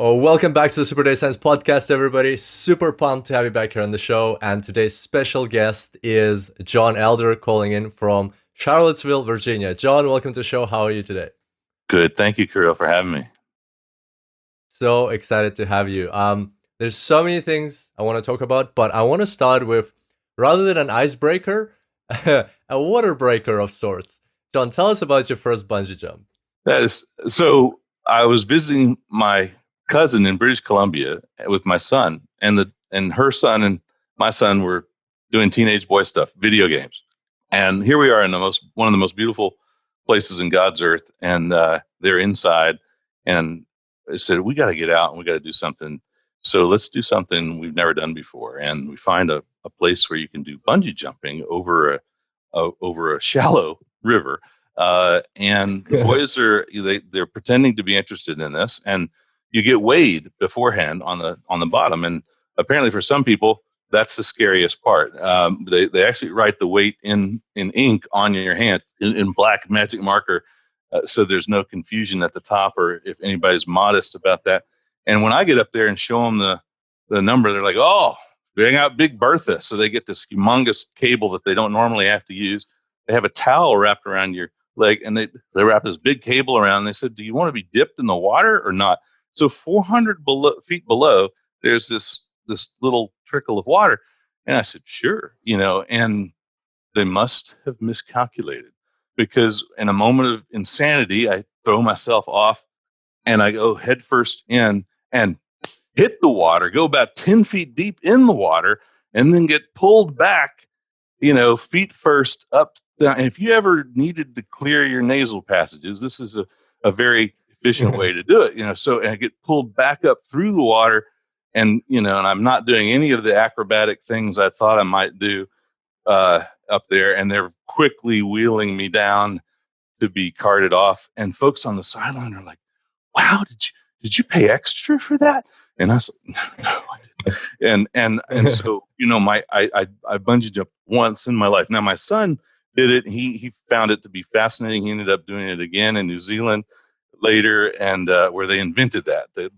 Oh, welcome back to the Super Day Science Podcast, everybody. Super pumped to have you back here on the show. And today's special guest is John Elder, calling in from Charlottesville, Virginia. John, welcome to the show. How are you today? Good. Thank you, Kirill, for having me. So excited to have you. There's so many things I want to talk about, but I want to start with, rather than an icebreaker, a water breaker of sorts. John, tell us about your first bungee jump. That is so. I was visiting my cousin in British Columbia with my son, and her son and my son were doing teenage boy stuff, video games. And here we are in one of the most beautiful places in God's earth, and they're inside. And I said, "We got to get out and we got to do something. So let's do something we've never done before." And we find a place where you can do bungee jumping over a shallow river. And the boys they're pretending to be interested in this, and you get weighed beforehand on the bottom. And apparently, for some people, that's the scariest part. They actually write the weight in ink on your hand in black magic marker, so there's no confusion at the top, or if anybody's modest about that. And when I get up there and show them the number, they're like, "Oh, bring out Big Bertha." So they get this humongous cable that they don't normally have to use. They have a towel wrapped around your leg, and they wrap this big cable around. And they said, "Do you want to be dipped in the water or not?" So 400 feet below, there's this little trickle of water. And I said, "Sure," and they must have miscalculated, because in a moment of insanity, I throw myself off and I go headfirst in and hit the water, go about 10 feet deep in the water, and then get pulled back, feet first up. And if you ever needed to clear your nasal passages, this is a very efficient way to do it. So, and I get pulled back up through the water, and I'm not doing any of the acrobatic things I thought I might do up there. And they're quickly wheeling me down to be carted off. And folks on the sideline are like, "Wow, did you pay extra for that?" And I was like, "No, I didn't." And so I bungee jumped once in my life. Now my son did it. He found it to be fascinating. He ended up doing it again in New Zealand later, and where they invented that. The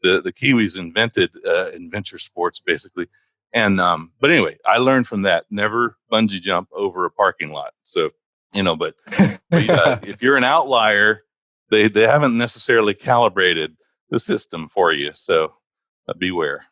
Kiwis invented adventure sports, basically. And but anyway, I learned from that: never bungee jump over a parking lot. So but if you're an outlier, they haven't necessarily calibrated the system for you. So beware.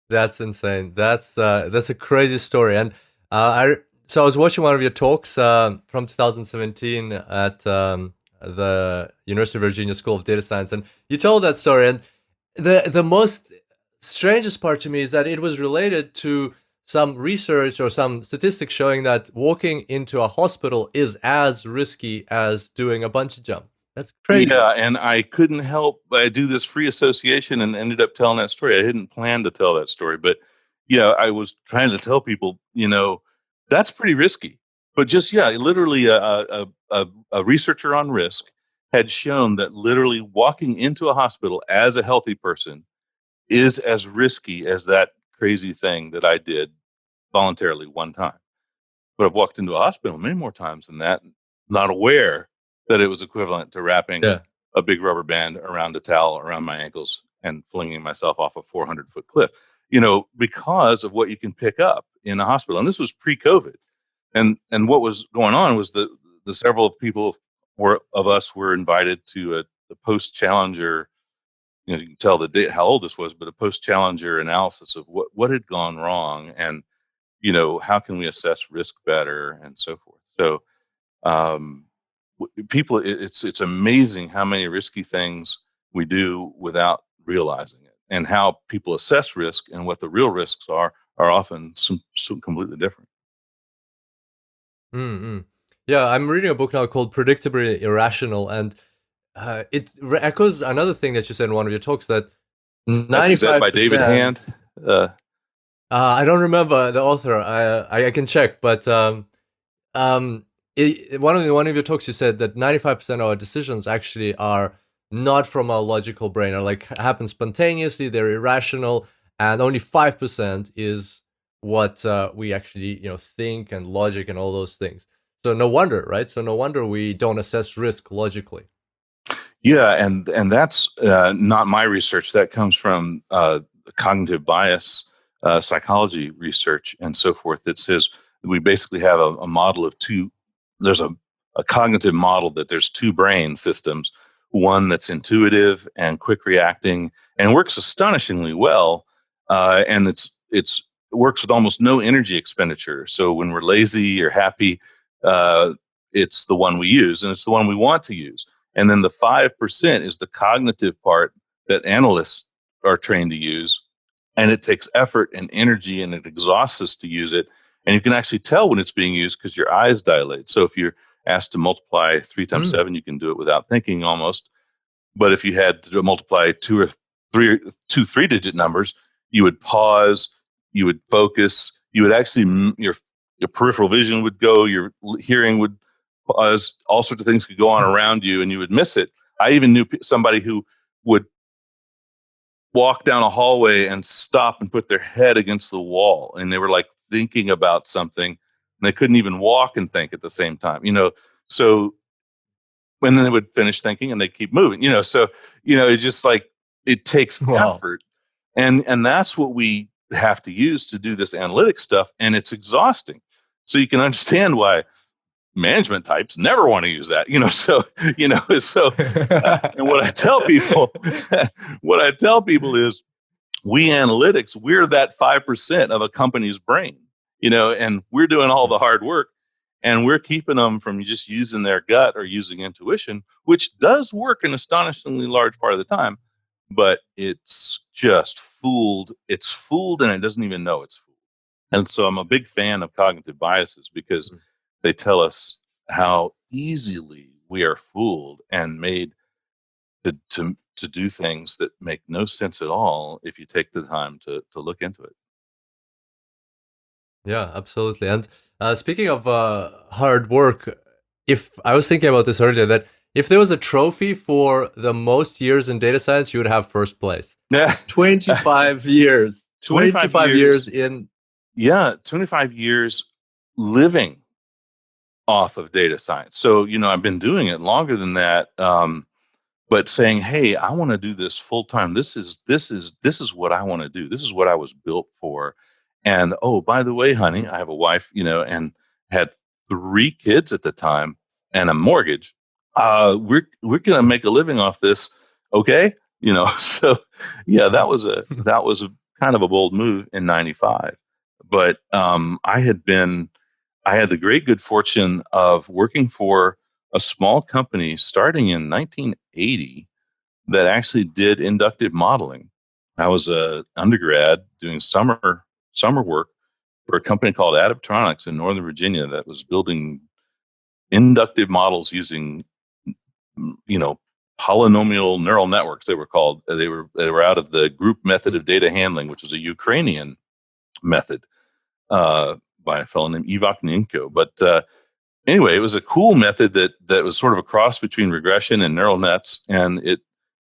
That's insane. That's a crazy story. And I was watching one of your talks from 2017 at the University of Virginia School of Data Science, and you told that story. And the most strangest part to me is that it was related to some research or some statistics showing that walking into a hospital is as risky as doing a bungee jump. That's crazy. Yeah, and I couldn't help but I do this free association and ended up telling that story. I didn't plan to tell that story, but I was trying to tell people, that's pretty risky. But just literally a researcher on risk had shown that literally walking into a hospital as a healthy person is as risky as that crazy thing that I did voluntarily one time. But I've walked into a hospital many more times than that, not aware that it was equivalent to wrapping Yeah. a big rubber band around a towel around my ankles and flinging myself off a 400-foot cliff, because of what you can pick up in a hospital. And this was pre-COVID. And what was going on was the several people of us were invited to a post-Challenger, you can tell the date, how old this was, but a post-Challenger analysis of what had gone wrong, and how can we assess risk better, and so forth. So people, it's amazing how many risky things we do without realizing it, and how people assess risk and what the real risks are often some completely different. Mm-hmm. Yeah, I'm reading a book now called Predictably Irrational, and it echoes another thing that you said in one of your talks, that Is that by David 95%. Hand? I don't remember the author. I can check, but um, one of your talks you said that 95% of our decisions actually are not from our logical brain, or like happen spontaneously. They're irrational, and only 5% is what we actually think, and logic and all those things. So no wonder, right? So no wonder we don't assess risk logically. Yeah, and that's not my research. That comes from cognitive bias psychology research and so forth. That says we basically have a model of two. There's a cognitive model that there's two brain systems, one that's intuitive and quick reacting and works astonishingly well, and it's works with almost no energy expenditure. So when we're lazy or happy, uh, it's the one we use, and it's the one we want to use. And then the 5% is the cognitive part that analysts are trained to use. And it takes effort and energy and it exhausts us to use it. And you can actually tell when it's being used because your eyes dilate. So if you're asked to multiply 3 times Mm. 7, you can do it without thinking almost. But if you had to multiply two 3-digit numbers, you would pause, you would focus, you would actually, your peripheral vision would go, your hearing would pause, all sorts of things could go on around you and you would miss it. I even knew somebody who would walk down a hallway and stop and put their head against the wall. And they were like thinking about something and they couldn't even walk and think at the same time, So and then they would finish thinking and they keep moving, so it's just like it takes Wow. effort, and that's what we have to use to do this analytic stuff, and it's exhausting. So you can understand why management types never want to use that, and what I tell people is we analytics, we're that 5% of a company's brain, and we're doing all the hard work, and we're keeping them from just using their gut or using intuition, which does work an astonishingly large part of the time, but it's fooled and it doesn't even know it's fooled. And so I'm a big fan of cognitive biases because they tell us how easily we are fooled and made to do things that make no sense at all if you take the time to look into it. Yeah, absolutely. And speaking of hard work, if I was thinking about this earlier, that if there was a trophy for the most years in data science, you would have first place. Yeah. 25 years. 25 25 years years. in. Yeah, 25 years living off of data science. So, I've been doing it longer than that. But saying, "Hey, I want to do this full time. This is what I want to do. This is what I was built for." And oh, by the way, honey, I have a wife, and had 3 kids at the time and a mortgage. We're gonna make a living off this, okay? So yeah, that was a kind of a bold move in '95. But I had the great good fortune of working for a small company starting in 1980 that actually did inductive modeling. I was a undergrad doing summer work for a company called Adaptronics in Northern Virginia that was building inductive models using you know polynomial neural networks. They were called. They were out of the group method of data handling, which is a Ukrainian method by a fellow named Ivakninko. But anyway, it was a cool method that was sort of a cross between regression and neural nets, and it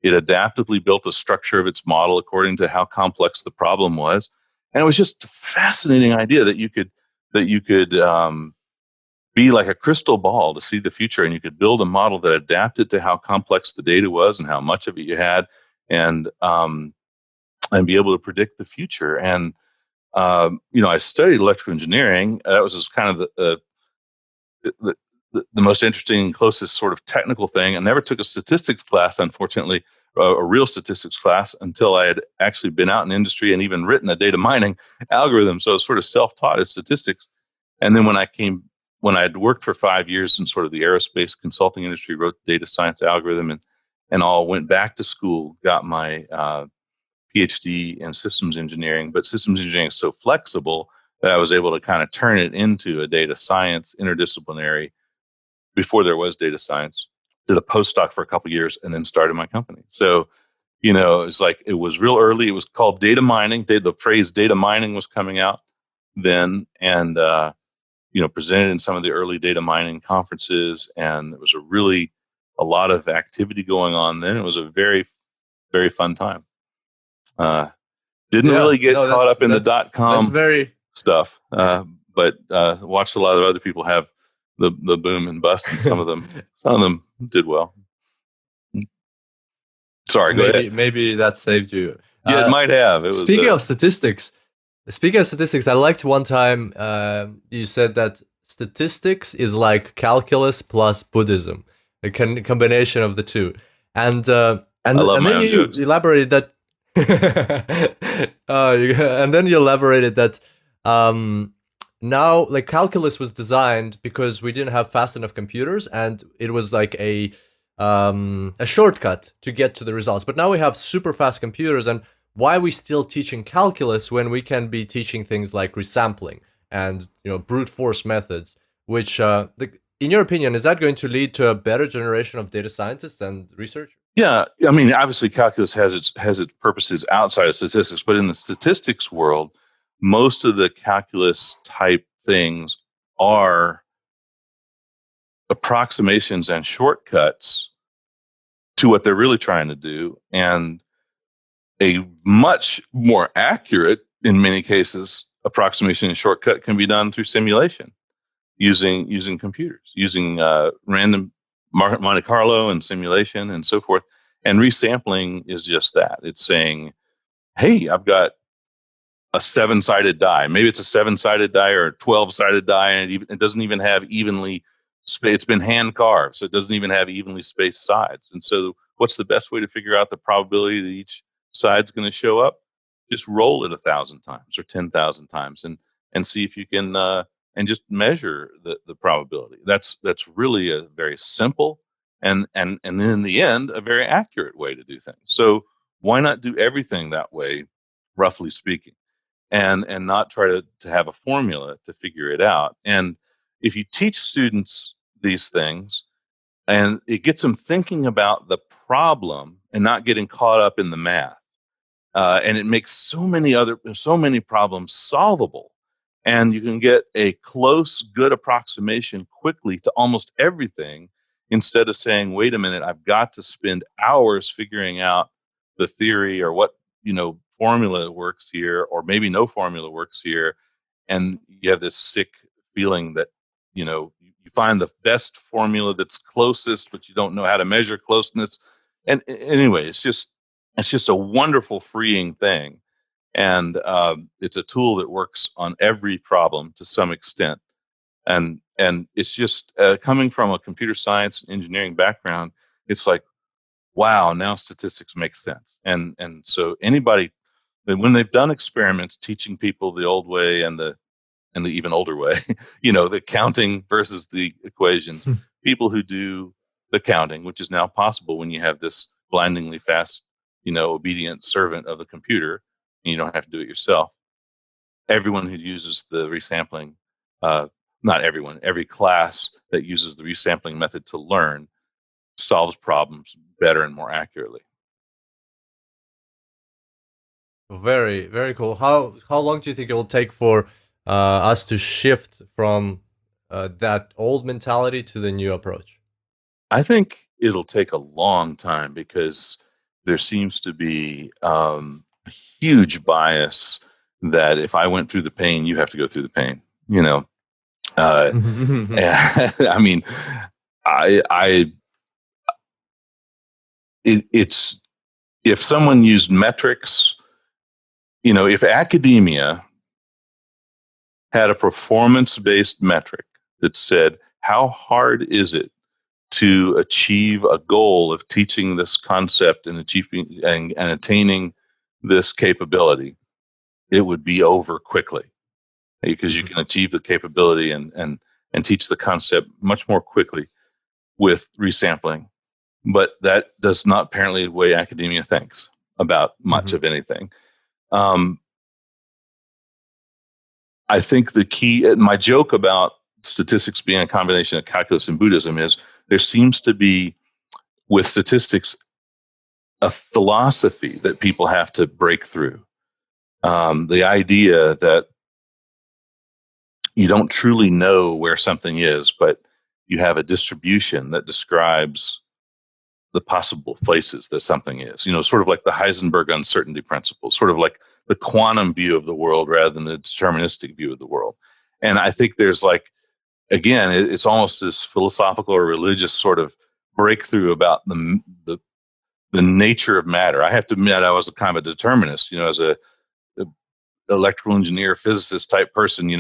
adaptively built a structure of its model according to how complex the problem was. And it was just a fascinating idea that you could be like a crystal ball to see the future, and you could build a model that adapted to how complex the data was and how much of it you had, and and be able to predict the future. And I studied electrical engineering. That was just kind of the, the most interesting, closest sort of technical thing. I never took a statistics class, unfortunately, a real statistics class, until I had actually been out in industry and even written a data mining algorithm. So I was sort of self-taught at statistics. And then when I had worked for 5 years in sort of the aerospace consulting industry, wrote the data science algorithm, and all, went back to school, got my PhD in systems engineering. But systems engineering is so flexible that I was able to kind of turn it into a data science interdisciplinary before there was data science. Did a postdoc for a couple of years and then started my company. So, it's like it was real early. It was called data mining. The phrase data mining was coming out then, and presented in some of the early data mining conferences, and it was a lot of activity going on then. It was a very, very fun time. Didn't Yeah, really get no, caught up in the that's .com very. stuff, but watched a lot of other people have the boom and bust, and some of them did well. Sorry, go ahead. Maybe that saved you. Yeah, it might have. It was Speaking of statistics, I liked one time you said that statistics is like calculus plus Buddhism, a combination of the two, and I love and my then own you jokes. elaborated that, and then you elaborated that um, now like calculus was designed because we didn't have fast enough computers, and it was like a shortcut to get to the results. But now we have super fast computers, and why are we still teaching calculus when we can be teaching things like resampling and brute force methods? Which, in your opinion, is that going to lead to a better generation of data scientists and researchers? Yeah, I mean, obviously, calculus has its purposes outside of statistics, but in the statistics world, most of the calculus type things are approximations and shortcuts to what they're really trying to do, and a much more accurate, in many cases, approximation and shortcut can be done through simulation using computers, using random Monte Carlo and simulation and so forth. And resampling is just that. It's saying, hey, I've got a seven-sided die. Maybe it's a seven-sided die or a 12-sided die, and it doesn't even have evenly spaced. It's been hand carved, so it doesn't even have evenly spaced sides. And so what's the best way to figure out the probability that each side's going to show up? Just roll it 1,000 times or 10,000 times and see if you can and just measure the probability. That's really a very simple and then in the end a very accurate way to do things. So why not do everything that way, roughly speaking? And not try to have a formula to figure it out. And if you teach students these things, and it gets them thinking about the problem and not getting caught up in the math, and it makes so many problems solvable, and you can get a close, good approximation quickly to almost everything, instead of saying, "Wait a minute, I've got to spend hours figuring out the theory or what formula works here, or maybe no formula works here," and you have this sick feeling that you find the best formula that's closest, but you don't know how to measure closeness. And anyway, it's just a wonderful freeing thing, and it's a tool that works on every problem to some extent. And it's just coming from a computer science engineering background, it's like, wow, now statistics make sense. And so anybody, when they've done experiments teaching people the old way and the even older way, the counting versus the equations, people who do the counting, which is now possible when you have this blindingly fast, obedient servant of the computer, and you don't have to do it yourself. Everyone who uses the resampling, not everyone, every class that uses the resampling method to learn solves problems better and more accurately. Very, very cool. How long do you think it will take for us to shift from that old mentality to the new approach? I think it'll take a long time, because there seems to be a huge bias that if I went through the pain, you have to go through the pain. I mean, I it's if someone used metrics, if academia had a performance-based metric that said, how hard is it to achieve a goal of teaching this concept and achieving and attaining this capability, it would be over quickly, because you can achieve the capability and teach the concept much more quickly with resampling. But that does not apparently the way academia thinks about much of anything. I think the key, my joke about statistics being a combination of calculus and Buddhism, is there seems to be, with statistics, a philosophy that people have to break through. The idea that you don't truly know where something is, but you have a distribution that describes the possible places that something is. Sort of like the Heisenberg uncertainty principle, sort of like the quantum view of the world rather than the deterministic view of the world. And I think there's again, it's almost this philosophical or religious sort of breakthrough about the the nature of matter. I have to admit, I was a kind of a determinist, as a electrical engineer, physicist type person,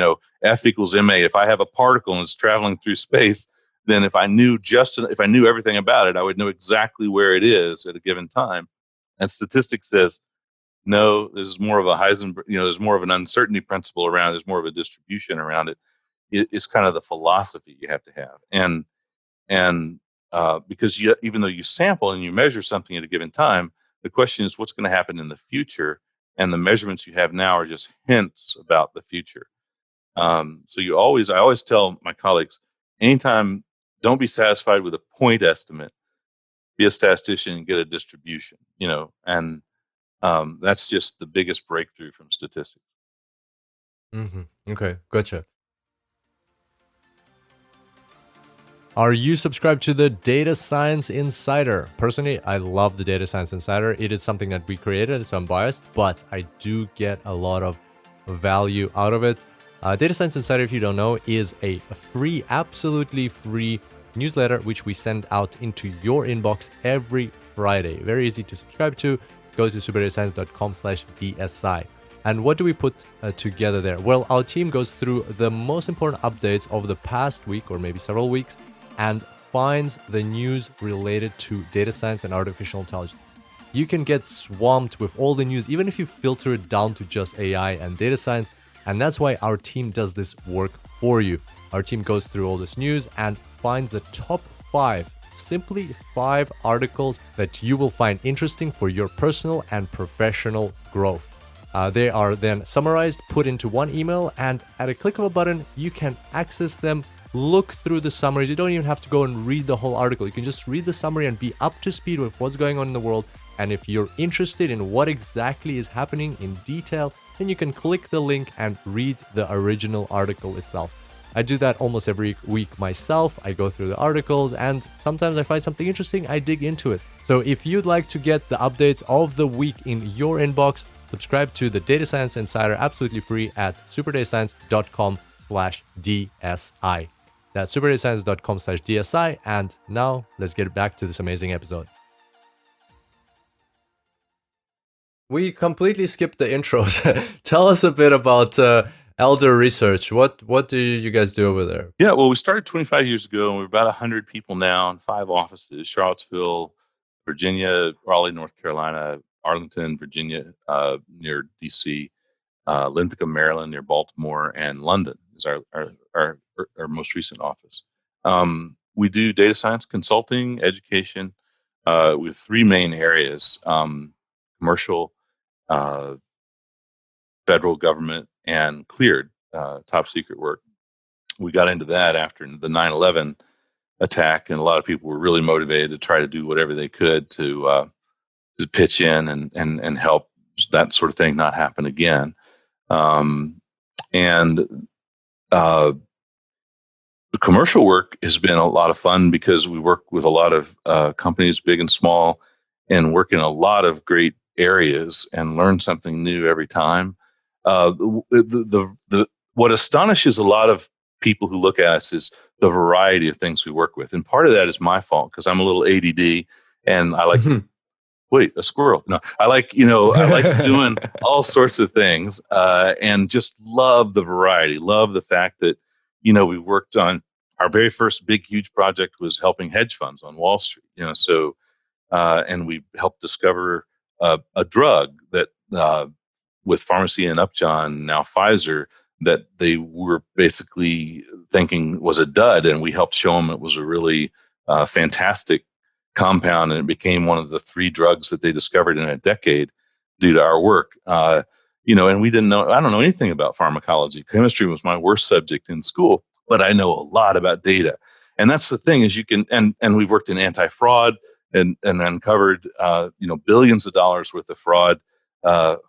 F equals ma. If I have a particle and it's traveling through space, then if I knew everything about it, I would know exactly where it is at a given time. And statistics says, no, there's more of a Heisenberg, there's more of an uncertainty principle around it. There's more of a distribution around it. It's kind of the philosophy you have to have. And because even though you sample and you measure something at a given time, the question is what's going to happen in the future, and the measurements you have now are just hints about the future. So I always tell my colleagues, anytime, don't be satisfied with a point estimate. Be a statistician and get a distribution. And that's just the biggest breakthrough from statistics. Okay, gotcha. Are you subscribed to the Data Science Insider? Personally, I love the Data Science Insider. It is something that we created, so I'm biased, but I do get a lot of value out of it. Data Science Insider, if you don't know, is a free, absolutely free newsletter which we send out into your inbox every Friday. Very easy to subscribe to. Go to superdatascience.com/DSI. And what do we put together there? Well, our team goes through the most important updates of the past week or maybe several weeks and finds the news related to data science and artificial intelligence. You can get swamped with all the news, even if you filter it down to just AI and data science. And that's why our team does this work for you. Our team goes through all this news and finds the top 5, simply 5 articles that you will find interesting for your personal and professional growth. They are then summarized, put into one email, and at a click of a button, you can access them, look through the summaries. You don't even have to go and read the whole article. You can just read the summary and be up to speed with what's going on in the world. And if you're interested in what exactly is happening in detail, then you can click the link and read the original article itself. I do that almost every week myself. I go through the articles, and sometimes I find something interesting, I dig into it. So if you'd like to get the updates of the week in your inbox, subscribe to the Data Science Insider absolutely free at superdatascience.com/DSI. That's superdatascience.com/DSI. And now let's get back to this amazing episode. We completely skipped the intros. Tell us a bit about Elder Research. What do you guys do over there? Yeah, well, we started 25 years ago, and we're about 100 people now in 5 offices: Charlottesville, Virginia, Raleigh, North Carolina, Arlington, Virginia, near DC, Linthicum, Maryland, near Baltimore, and London is our most recent office. We do data science consulting, education, with 3 main areas: commercial, federal government, and cleared, top secret work. We got into that after the 9/11 attack, and a lot of people were really motivated to try to do whatever they could to pitch in and help that sort of thing not happen again. And the commercial work has been a lot of fun because we work with a lot of companies, big and small, and work in a lot of great areas and learn something new every time. What astonishes a lot of people who look at us is the variety of things we work with. And part of that is my fault because I'm a little ADD and I like wait, a squirrel. No, I like doing all sorts of things and just love the variety, love the fact that, we worked on our very first big, huge project was helping hedge funds on Wall Street, and we helped discover a drug that with Pharmacy and Upjohn, now Pfizer, that they were basically thinking was a dud, and we helped show them it was a really fantastic compound, and it became one of the 3 drugs that they discovered in a decade due to our work. And we didn't know, I don't know anything about pharmacology. Chemistry was my worst subject in school, but I know a lot about data. And that's the thing is you can, and we've worked in anti-fraud and uncovered, billions of dollars worth of fraud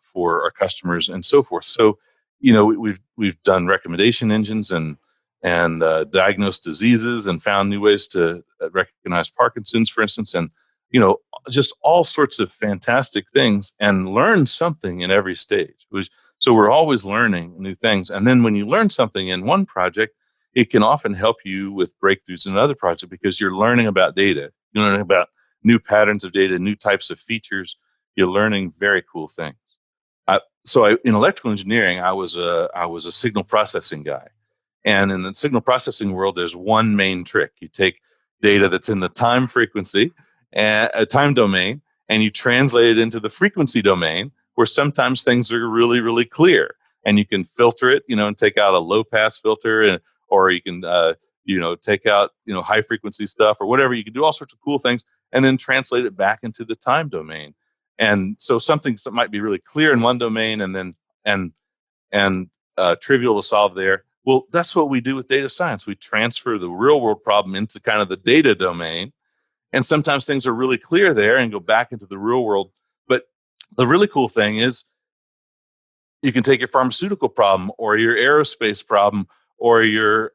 for our customers and so forth. So, we've done recommendation engines and diagnosed diseases and found new ways to recognize Parkinson's, for instance, and just all sorts of fantastic things, and learn something in every stage. So we're always learning new things, and then when you learn something in one project, it can often help you with breakthroughs in another project because you're learning about data, you're learning about new patterns of data, new types of features. You're learning very cool things. In electrical engineering, I was a signal processing guy. And in the signal processing world, there's one main trick. You take data that's in the time frequency and a time domain, and you translate it into the frequency domain, where sometimes things are really, really clear. And you can filter it, and take out a low pass filter, or you can, take out, high frequency stuff or whatever. You can do all sorts of cool things and then translate it back into the time domain. And so something that might be really clear in one domain and trivial to solve there. Well, that's what we do with data science. We transfer the real world problem into kind of the data domain. And sometimes things are really clear there and go back into the real world. But the really cool thing is you can take your pharmaceutical problem or your aerospace problem or your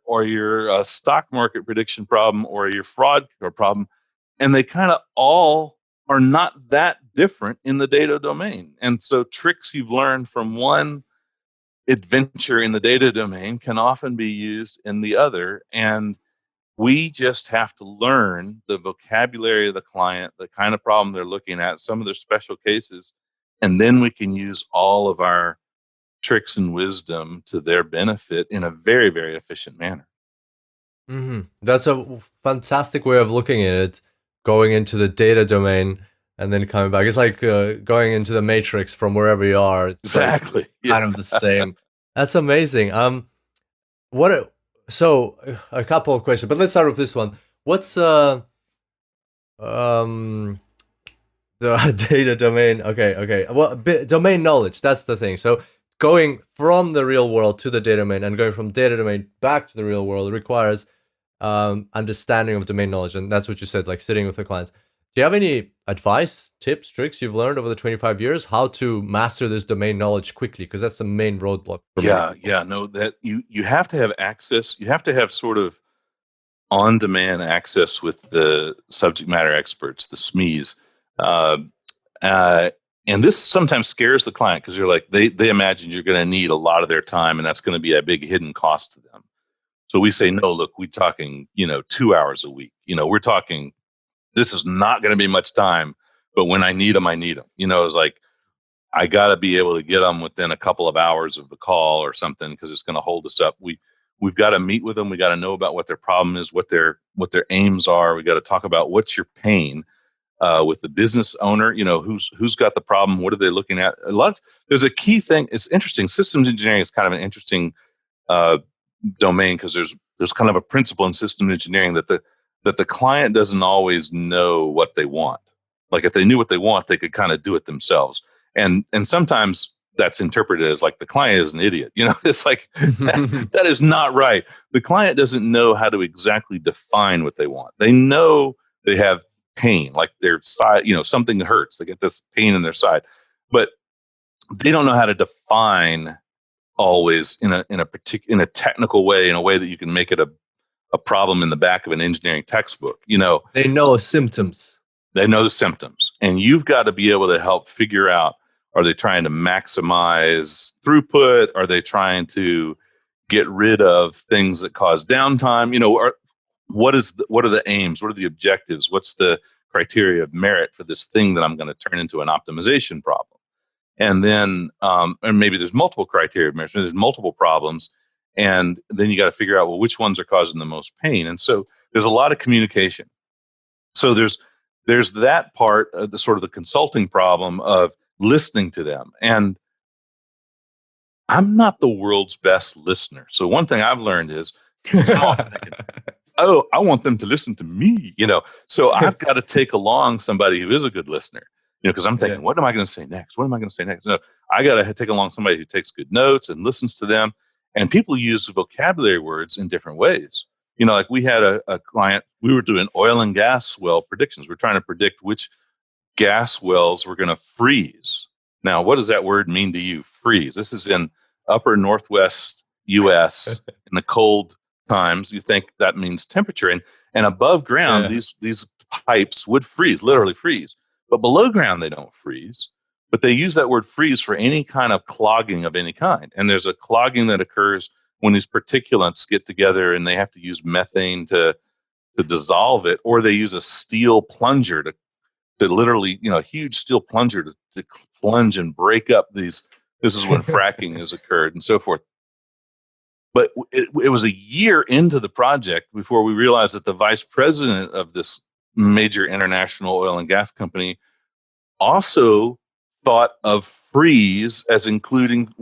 stock market prediction problem or your fraud problem, and they kind of all are not that different in the data domain. And so tricks you've learned from one adventure in the data domain can often be used in the other. And we just have to learn the vocabulary of the client, the kind of problem they're looking at, some of their special cases, and then we can use all of our tricks and wisdom to their benefit in a very, very efficient manner. That's a fantastic way of looking at it, going into the data domain and then coming back. It's like going into the matrix from wherever you are. It's exactly. Like kind of the same. That's amazing. So a couple of questions, but let's start with this one. What's the data domain? Okay. Well, domain knowledge, that's the thing. So going from the real world to the data domain and going from data domain back to the real world requires understanding of domain knowledge. And that's what you said, like sitting with the clients. Do you have any advice, tips, tricks you've learned over the 25 years how to master this domain knowledge quickly? Because that's the main roadblock. No, that you have to have access. You have to have sort of on-demand access with the subject matter experts, the SMEs. And this sometimes scares the client because you're like, they imagine you're going to need a lot of their time and that's going to be a big hidden cost to them. So we say, no, look, we're talking, 2 hours a week. We're talking, this is not going to be much time, but when I need them, I need them. It's like, I got to be able to get them within a couple of hours of the call or something because it's going to hold us up. We've got to meet with them. We got to know about what their problem is, what their aims are. We got to talk about what's your pain with the business owner. Who's got the problem? What are they looking at? There's a key thing. It's interesting. Systems engineering is kind of an interesting domain because there's kind of a principle in systems engineering that the client doesn't always know what they want. Like if they knew what they want, they could kind of do it themselves. And sometimes that's interpreted as like the client is an idiot. It's like that is not right. The client doesn't know how to exactly define what they want. They know they have pain, like their side, something hurts. They get this pain in their side, but they don't know how to define always in a technical way, in a way that you can make it a problem in the back of an engineering textbook. They know symptoms. They know the symptoms, and you've got to be able to help figure out: are they trying to maximize throughput? Are they trying to get rid of things that cause downtime? What are the aims? What are the objectives? What's the criteria of merit for this thing that I'm going to turn into an optimization problem? And then, and maybe there's multiple criteria of merit. There's multiple problems, and then you got to figure out, well, which ones are causing the most pain. And so there's a lot of communication. So there's that part of the sort of the consulting problem of listening to them. And I'm not the world's best listener. So one thing I've learned is, I want them to listen to me, So I've got to take along somebody who is a good listener, because I'm thinking, what am I going to say next? What am I going to say next? No, I got to take along somebody who takes good notes and listens to them. And people use vocabulary words in different ways. Like we had a client, we were doing oil and gas well predictions. We're trying to predict which gas wells were going to freeze. Now, what does that word mean to you? Freeze. This is in upper Northwest U.S. in the cold times. You think that means temperature, and above ground, these pipes would freeze, literally freeze. But below ground, they don't freeze. But they use that word freeze for any kind of clogging of any kind. And there's a clogging that occurs when these particulates get together and they have to use methane to dissolve it, or they use a steel plunger to literally, a huge steel plunger to plunge and break up these. This is when fracking has occurred and so forth. But it was a year into the project before we realized that the vice president of this major international oil and gas company also thought of freeze as including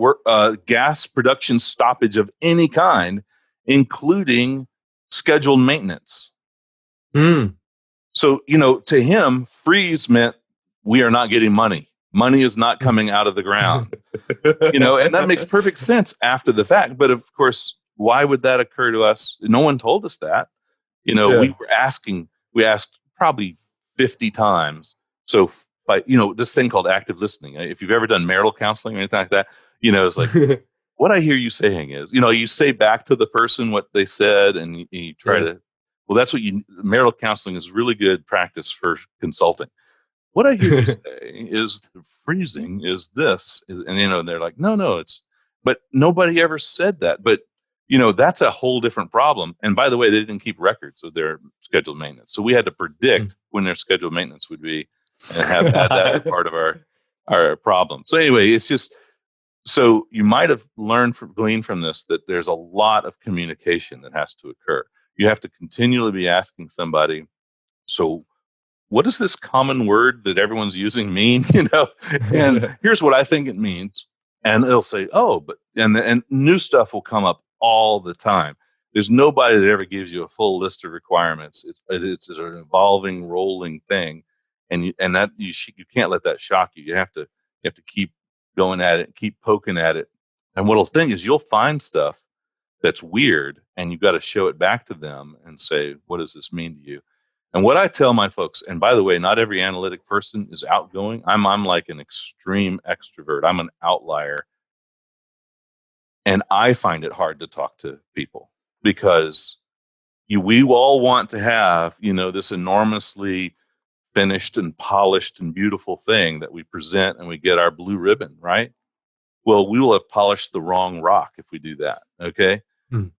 gas production stoppage of any kind, including scheduled maintenance. Mm. So, to him, freeze meant we are not getting money. Money is not coming out of the ground. And that makes perfect sense after the fact. But of course, why would that occur to us? No one told us that. We asked probably 50 times. So by, this thing called active listening, if you've ever done marital counseling or anything like that, it's like, what I hear you saying is, you say back to the person what they said and you try to, well, that's what marital counseling is really good practice for consulting. What I hear you say is freezing is this, and they're like, no, but nobody ever said that. But that's a whole different problem. And by the way, they didn't keep records of their scheduled maintenance, so we had to predict when their scheduled maintenance would be, and add that as part of our problem. So anyway, it's just so you might have gleaned from this that there's a lot of communication that has to occur. You have to continually be asking somebody, so what does this common word that everyone's using mean? And here's what I think it means. And it'll say, oh, but, and new stuff will come up all the time. There's nobody that ever gives you a full list of requirements. It's an evolving, rolling thing. And you can't let that shock you. You have to keep going at it, keep poking at it. And what'll think is you'll find stuff that's weird and you've got to show it back to them and say, what does this mean to you? And what I tell my folks, and by the way, not every analytic person is outgoing. I'm like an extreme extrovert. I'm an outlier. And I find it hard to talk to people because we all want to have, this enormously finished and polished and beautiful thing that we present and we get our blue ribbon, right? Well, we will have polished the wrong rock if we do that, okay?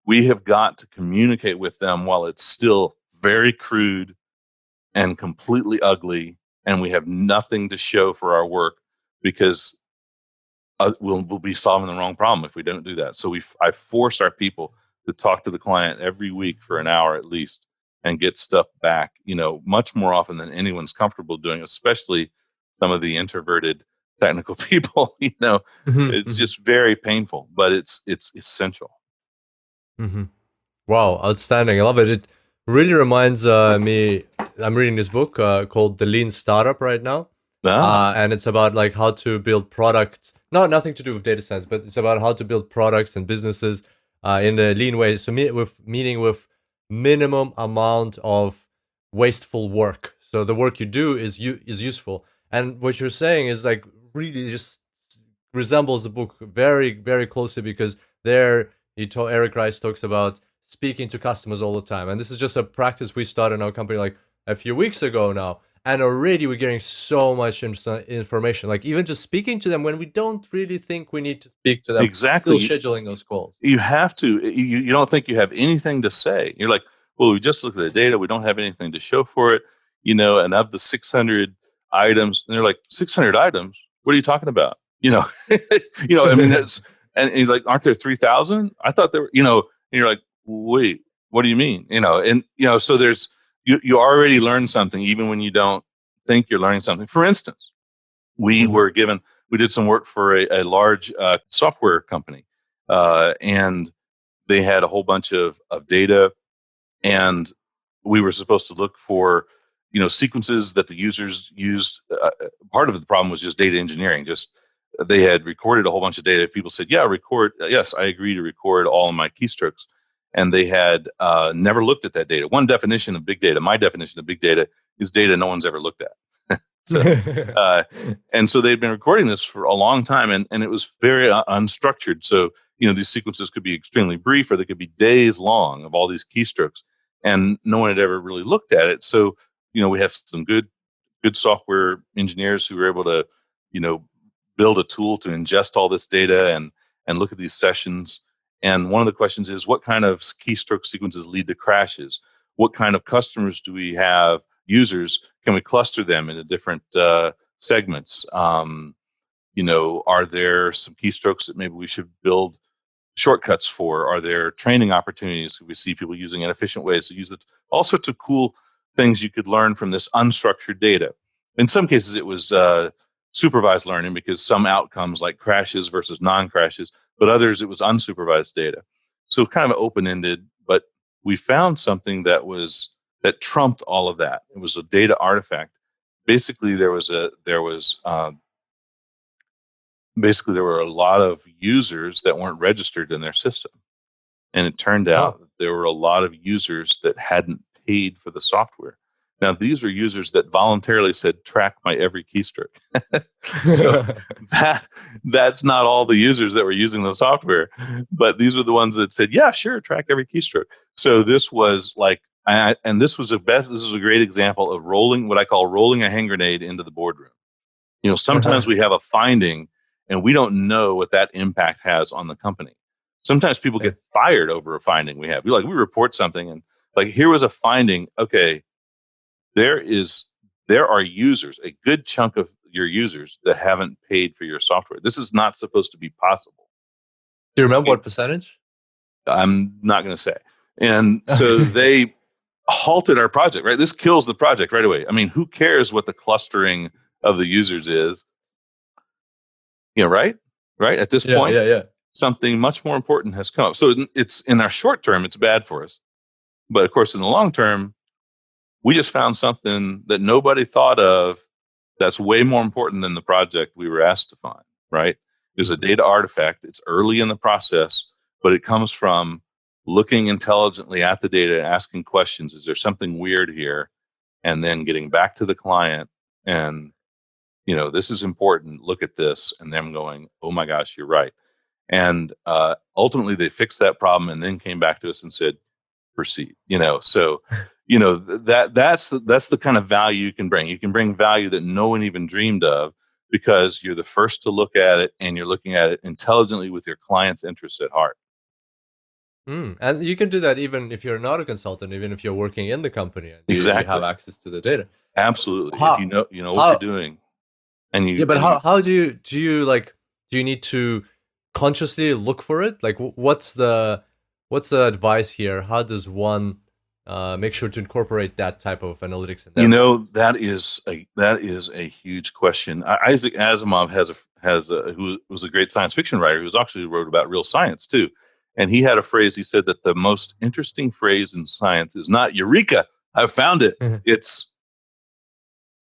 We have got to communicate with them while it's still very crude and completely ugly, and we have nothing to show for our work because we'll be solving the wrong problem if we don't do that. So I force our people to talk to the client every week for an hour at least and get stuff back, much more often than anyone's comfortable doing, especially some of the introverted technical people. It's just very painful, but it's essential. Wow, outstanding. I love it. It really reminds me, I'm reading this book called The Lean Startup right now. And it's about like how to build products, nothing to do with data science, but it's about how to build products and businesses in a lean way. So meaning with minimum amount of wasteful work. So the work you do is useful. And what you're saying is like really just resembles the book very, very closely, because there Eric Rice talks about speaking to customers all the time. And this is just a practice we started in our company like a few weeks ago now. And already we're getting so much information, like even just speaking to them when we don't really think we need to speak to them. Exactly. Still scheduling those calls. You have to. You don't think you have anything to say. You're like, well, we just looked at the data. We don't have anything to show for it. And of the 600 items, and they're like, 600 items? What are you talking about? I mean, that's, and you're like, aren't there 3,000? I thought there were, and you're like, wait, what do you mean? So there's, you already learned something, even when you don't think you're learning something. For instance, we did some work for a large software company, and they had a whole bunch of data, and we were supposed to look for, sequences that the users used. Part of the problem was just data engineering. They had recorded a whole bunch of data. People said, yeah, record. Yes, I agree to record all of my keystrokes. And they had never looked at that data. One definition of big data, my definition of big data, is data no one's ever looked at. And so they'd been recording this for a long time, and it was very unstructured. So, these sequences could be extremely brief, or they could be days long of all these keystrokes, and no one had ever really looked at it. So, we have some good software engineers who were able to, build a tool to ingest all this data and look at these sessions. And one of the questions is, what kind of keystroke sequences lead to crashes? What kind of customers do we have users, can we cluster them into different segments? Are there some keystrokes that maybe we should build shortcuts for? Are there training opportunities? We see people using inefficient ways to use it. All sorts of cool things you could learn from this unstructured data. In some cases, it was supervised learning because some outcomes like crashes versus non-crashes, but others it was unsupervised data. So kind of open-ended, but we found something that trumped all of that. It was a data artifact. Basically, there were a lot of users that weren't registered in their system. And it turned out that there were a lot of users that hadn't paid for the software. Now, these are users that voluntarily said, track my every keystroke. So that's not all the users that were using the software, but these are the ones that said, yeah, sure, track every keystroke. So this was like, and this is a great example of what I call rolling a hand grenade into the boardroom. Sometimes we have a finding and we don't know what that impact has on the company. Sometimes people get fired over a finding we have. We report something and like, here was a finding. Okay, there are users, a good chunk of your users that haven't paid for your software. This is not supposed to be possible. Do you remember what percentage? I'm not going to say. And so they halted our project, right? This kills the project right away. I mean, who cares what the clustering of the users is? Right? At this point, something much more important has come up. So it's in our short term, it's bad for us. But of course, in the long term, we just found something that nobody thought of that's way more important than the project we were asked to find, right? There's a data artifact. It's early in the process, but it comes from looking intelligently at the data, asking questions. Is there something weird here? And then getting back to the client and, this is important. Look at this. And them going, oh my gosh, you're right. And ultimately they fixed that problem and then came back to us and said, proceed. So that's the kind of value you can bring. You can bring value that no one even dreamed of because you're the first to look at it and you're looking at it intelligently with your client's interests at heart. And you can do that even if you're not a consultant, even if you're working in the company and you have access to the data. Absolutely. If you know what you're doing. And you but how do you need to consciously look for it? Like what's the advice here? How does one make sure to incorporate that type of analytics in there? That is a huge question. Isaac Asimov who was a great science fiction writer who's actually wrote about real science too. And he had a phrase, he said that the most interesting phrase in science is not Eureka, I found it. It's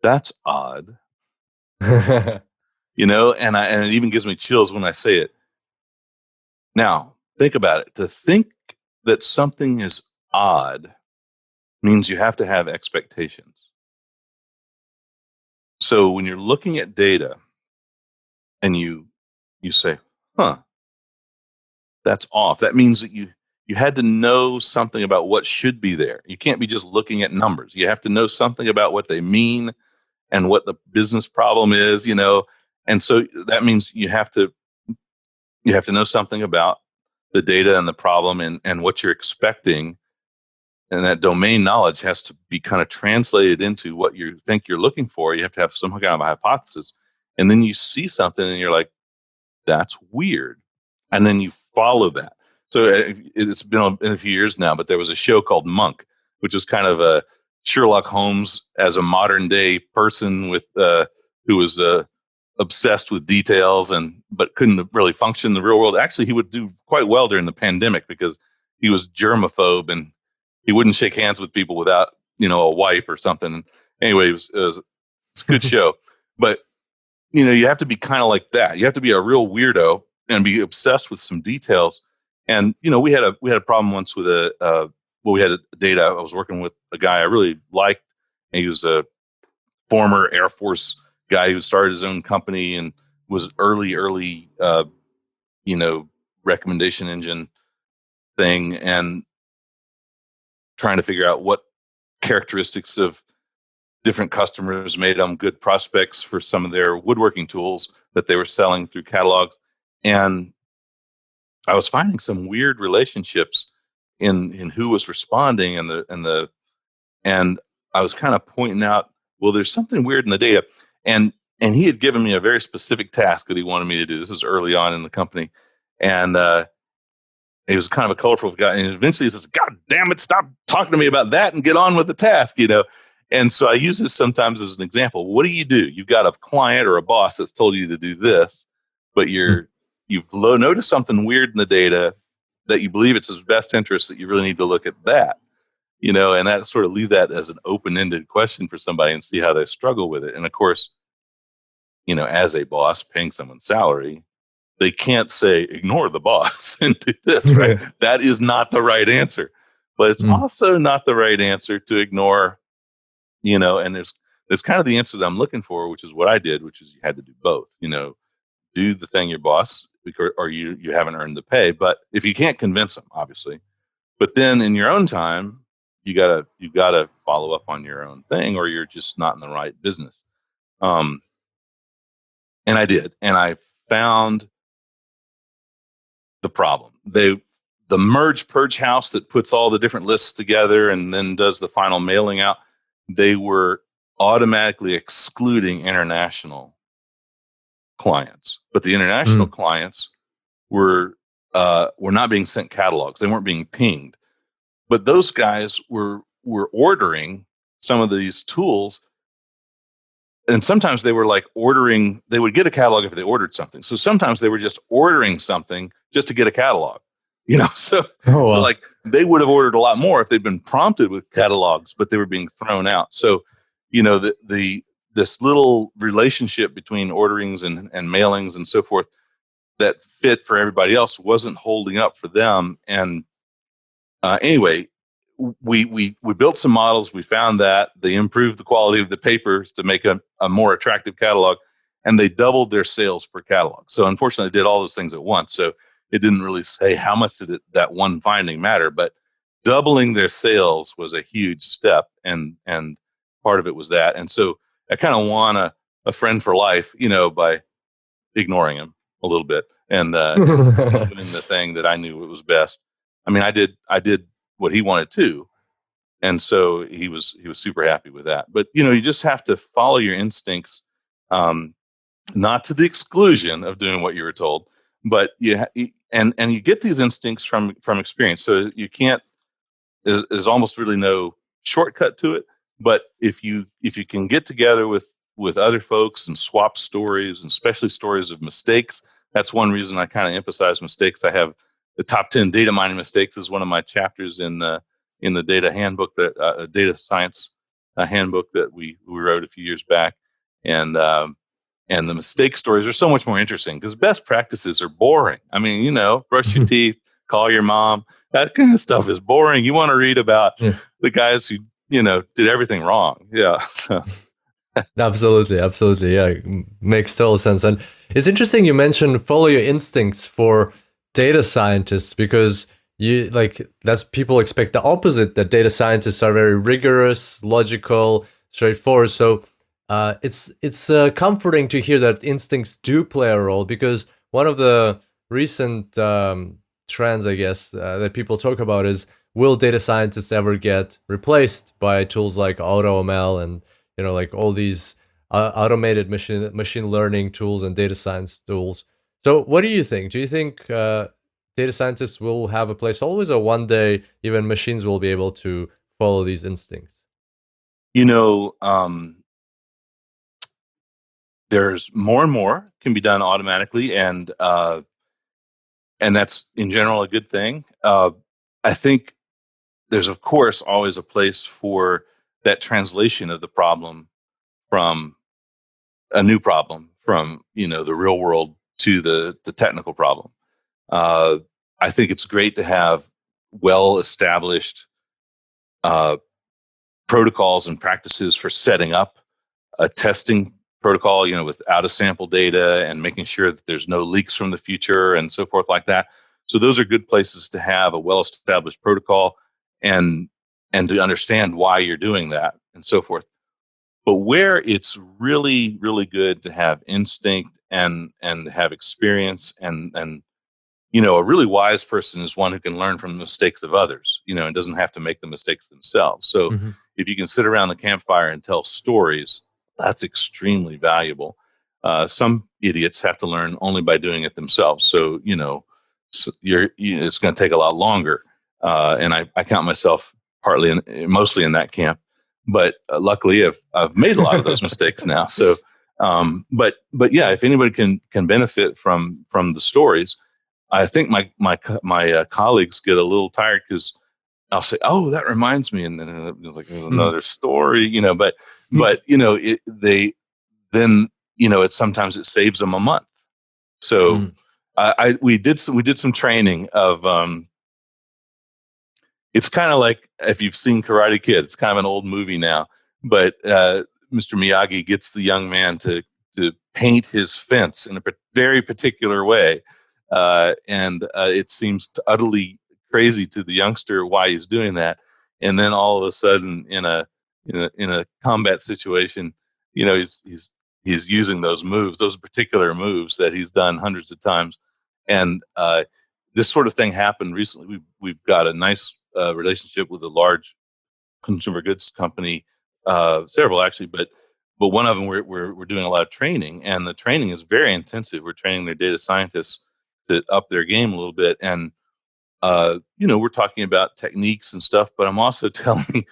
that's odd. And it even gives me chills when I say it. Now, think about it. To think that something is odd means you have to have expectations. So when you're looking at data and you say, that's off, that means that you had to know something about what should be there. You can't be just looking at numbers. You have to know something about what they mean and what the business problem is, And so that means you have to know something about the data and the problem and what you're expecting. And that domain knowledge has to be kind of translated into what you think you're looking for. You have to have some kind of a hypothesis. And then you see something and you're like, that's weird. And then you follow that. So it's been in a few years now, but there was a show called Monk, which is kind of a Sherlock Holmes as a modern day person who was obsessed with details but couldn't really function in the real world. Actually, he would do quite well during the pandemic because he was germaphobe and he wouldn't shake hands with people without, a wipe or something. Anyway, it's a good show. But, you have to be kind of like that. You have to be a real weirdo and be obsessed with some details. And, we had a problem once with we had a data. I was working with a guy I really liked. And he was a former Air Force guy who started his own company and was early, recommendation engine thing and trying to figure out what characteristics of different customers made them good prospects for some of their woodworking tools that they were selling through catalogs. And I was finding some weird relationships in who was responding and I was kind of pointing out, well, there's something weird in the data. And he had given me a very specific task that he wanted me to do. This was early on in the company. And he was kind of a colorful guy. And eventually he says, God damn it, stop talking to me about that and get on with the task, you know? And so I use this sometimes as an example. What do? You've got a client or a boss that's told you to do this, but you've noticed something weird in the data that you believe it's his best interest, that you really need to look at that, you know, and that sort of leave that as an open-ended question for somebody and see how they struggle with it. And of course, you know, as a boss paying someone's salary, they can't say, ignore the boss and do this, right? That is not the right answer. But it's also not the right answer to ignore, you know, and there's kind of the answer that I'm looking for, which is what I did, which is you had to do both, you know, do the thing your boss, or you haven't earned the pay. But if you can't convince them, obviously, but then in your own time, you gotta follow up on your own thing, or you're just not in the right business. And I did, and I found the problem. The merge purge house that puts all the different lists together and then does the final mailing out, they were automatically excluding international clients, but the international clients were not being sent catalogs. They weren't being pinged, but those guys were ordering some of these tools. And sometimes they were like they would get a catalog if they ordered something. So sometimes they were just ordering something just to get a catalog, you know? So like they would have ordered a lot more if they'd been prompted with catalogs, but they were being thrown out. So, you know, this little relationship between orderings and mailings and so forth that fit for everybody else wasn't holding up for them. And anyway, we built some models. We found that they improved the quality of the papers to make a more attractive catalog, and they doubled their sales per catalog. So unfortunately, they did all those things at once. So it didn't really say how much did that one finding matter, but doubling their sales was a huge step, and part of it was that. And so I kind of won a friend for life, you know, by ignoring him a little bit and doing the thing that I knew was best. I mean, I did what he wanted to, and so he was super happy with that. But you know, you just have to follow your instincts, not to the exclusion of doing what you were told, but you get these instincts from experience. So you can't. There's almost really no shortcut to it. But if you can get together with other folks and swap stories, and especially stories of mistakes, that's one reason I kind of emphasize mistakes. I have the top 10 data mining mistakes is one of my chapters in the data handbook, that data science handbook that we wrote a few years back. And the mistake stories are so much more interesting because best practices are boring. I mean, you know, brush your teeth, call your mom, that kind of stuff is boring. You want to read about the guys who, you know, did everything wrong. Yeah. Absolutely. Yeah, makes total sense. And it's interesting you mentioned follow your instincts for data scientists, because that's people expect the opposite, that data scientists are very rigorous, logical, straightforward. So it's comforting to hear that instincts do play a role, because one of the recent trends, I guess, that people talk about is, will data scientists ever get replaced by tools like AutoML and, you know, like all these automated machine learning tools and data science tools? So what do you think? Do you think data scientists will have a place always, or one day even machines will be able to follow these instincts? You know, there's more and more can be done automatically, and that's in general a good thing. I think there's of course always a place for that translation of the problem from a new problem, from, you know, the real world to the technical problem. I think it's great to have well established protocols and practices for setting up a testing protocol, you know, with out of sample data and making sure that there's no leaks from the future and so forth like that. So those are good places to have a well established protocol and to understand why you're doing that and so forth. But where it's really, really good to have instinct and have experience, and you know, a really wise person is one who can learn from the mistakes of others, you know, and doesn't have to make the mistakes themselves. So if you can sit around the campfire and tell stories, that's extremely valuable. Some idiots have to learn only by doing it themselves. So, it's going to take a lot longer. And I count myself mostly in that camp. But luckily, I've made a lot of those mistakes now. So, but yeah, if anybody can benefit from the stories, I think my colleagues get a little tired because I'll say, "Oh, that reminds me," and then it's like another story, But they then sometimes it saves them a month. So we did some training of it's kind of like if you've seen Karate Kid, it's kind of an old movie now, but Mr. Miyagi gets the young man to paint his fence in a very particular way, and it seems utterly crazy to the youngster why he's doing that, and then all of a sudden in a combat situation, he's using those particular moves that he's done hundreds of times, and this sort of thing happened recently. We've got a nice relationship with a large consumer goods company, several actually, but one of them we're doing a lot of training, and the training is very intensive. We're training their data scientists to up their game a little bit, and we're talking about techniques and stuff, but I'm also telling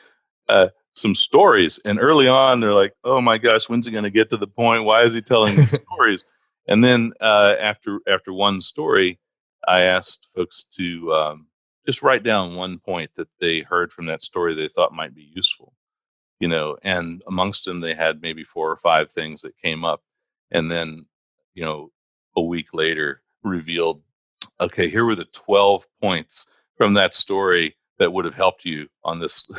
some stories. And early on, they're like, "Oh my gosh, when's he going to get to the point? Why is he telling these stories?" And then after one story, I asked folks to just write down one point that they heard from that story they thought might be useful. And amongst them, they had maybe 4 or 5 things that came up, and then a week later revealed, okay, here were the 12 points from that story that would have helped you on this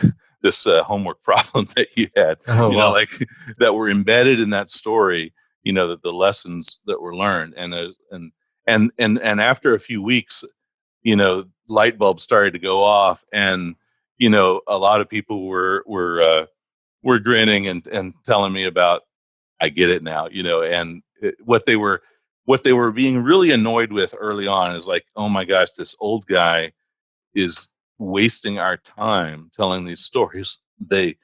this homework problem that you had. Wow. Like that were embedded in that story. That the lessons that were learned, and after a few weeks, light bulbs started to go off, and a lot of people were grinning and telling me about, I get it now, and what they were being really annoyed with early on is like, oh my gosh, this old guy is wasting our time telling these stories. They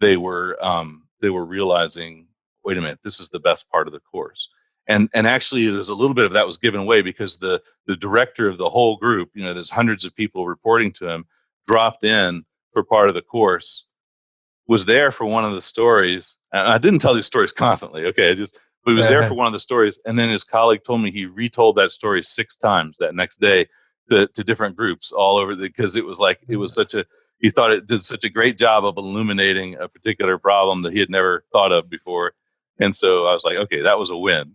were realizing, wait a minute, this is the best part of the course. And actually there's a little bit of that was given away because the director of the whole group, there's hundreds of people reporting to him, dropped in for part of the course, was there for one of the stories. And I didn't tell these stories constantly. Okay. But he was there for one of the stories. And then his colleague told me he retold that story 6 times that next day to different groups all over because it was like, he thought it did such a great job of illuminating a particular problem that he had never thought of before. And so I was like, okay, that was a win,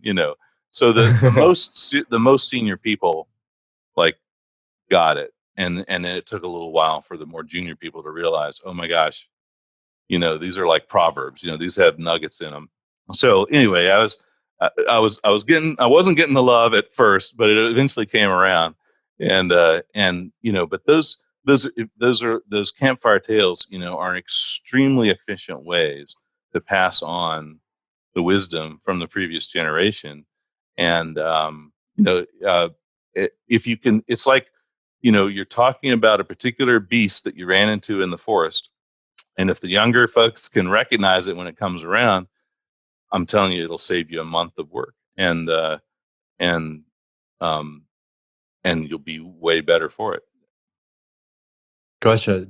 So the most senior people like got it. And it took a little while for the more junior people to realize, oh my gosh, these are like proverbs, these have nuggets in them. So anyway, I wasn't getting the love at first, but it eventually came around. And but those campfire tales, are extremely efficient ways to pass on the wisdom from the previous generation. And if you can, it's like, you're talking about a particular beast that you ran into in the forest, and if the younger folks can recognize it when it comes around, I'm telling you, it'll save you a month of work, and um, and you'll be way better for it. Gotcha.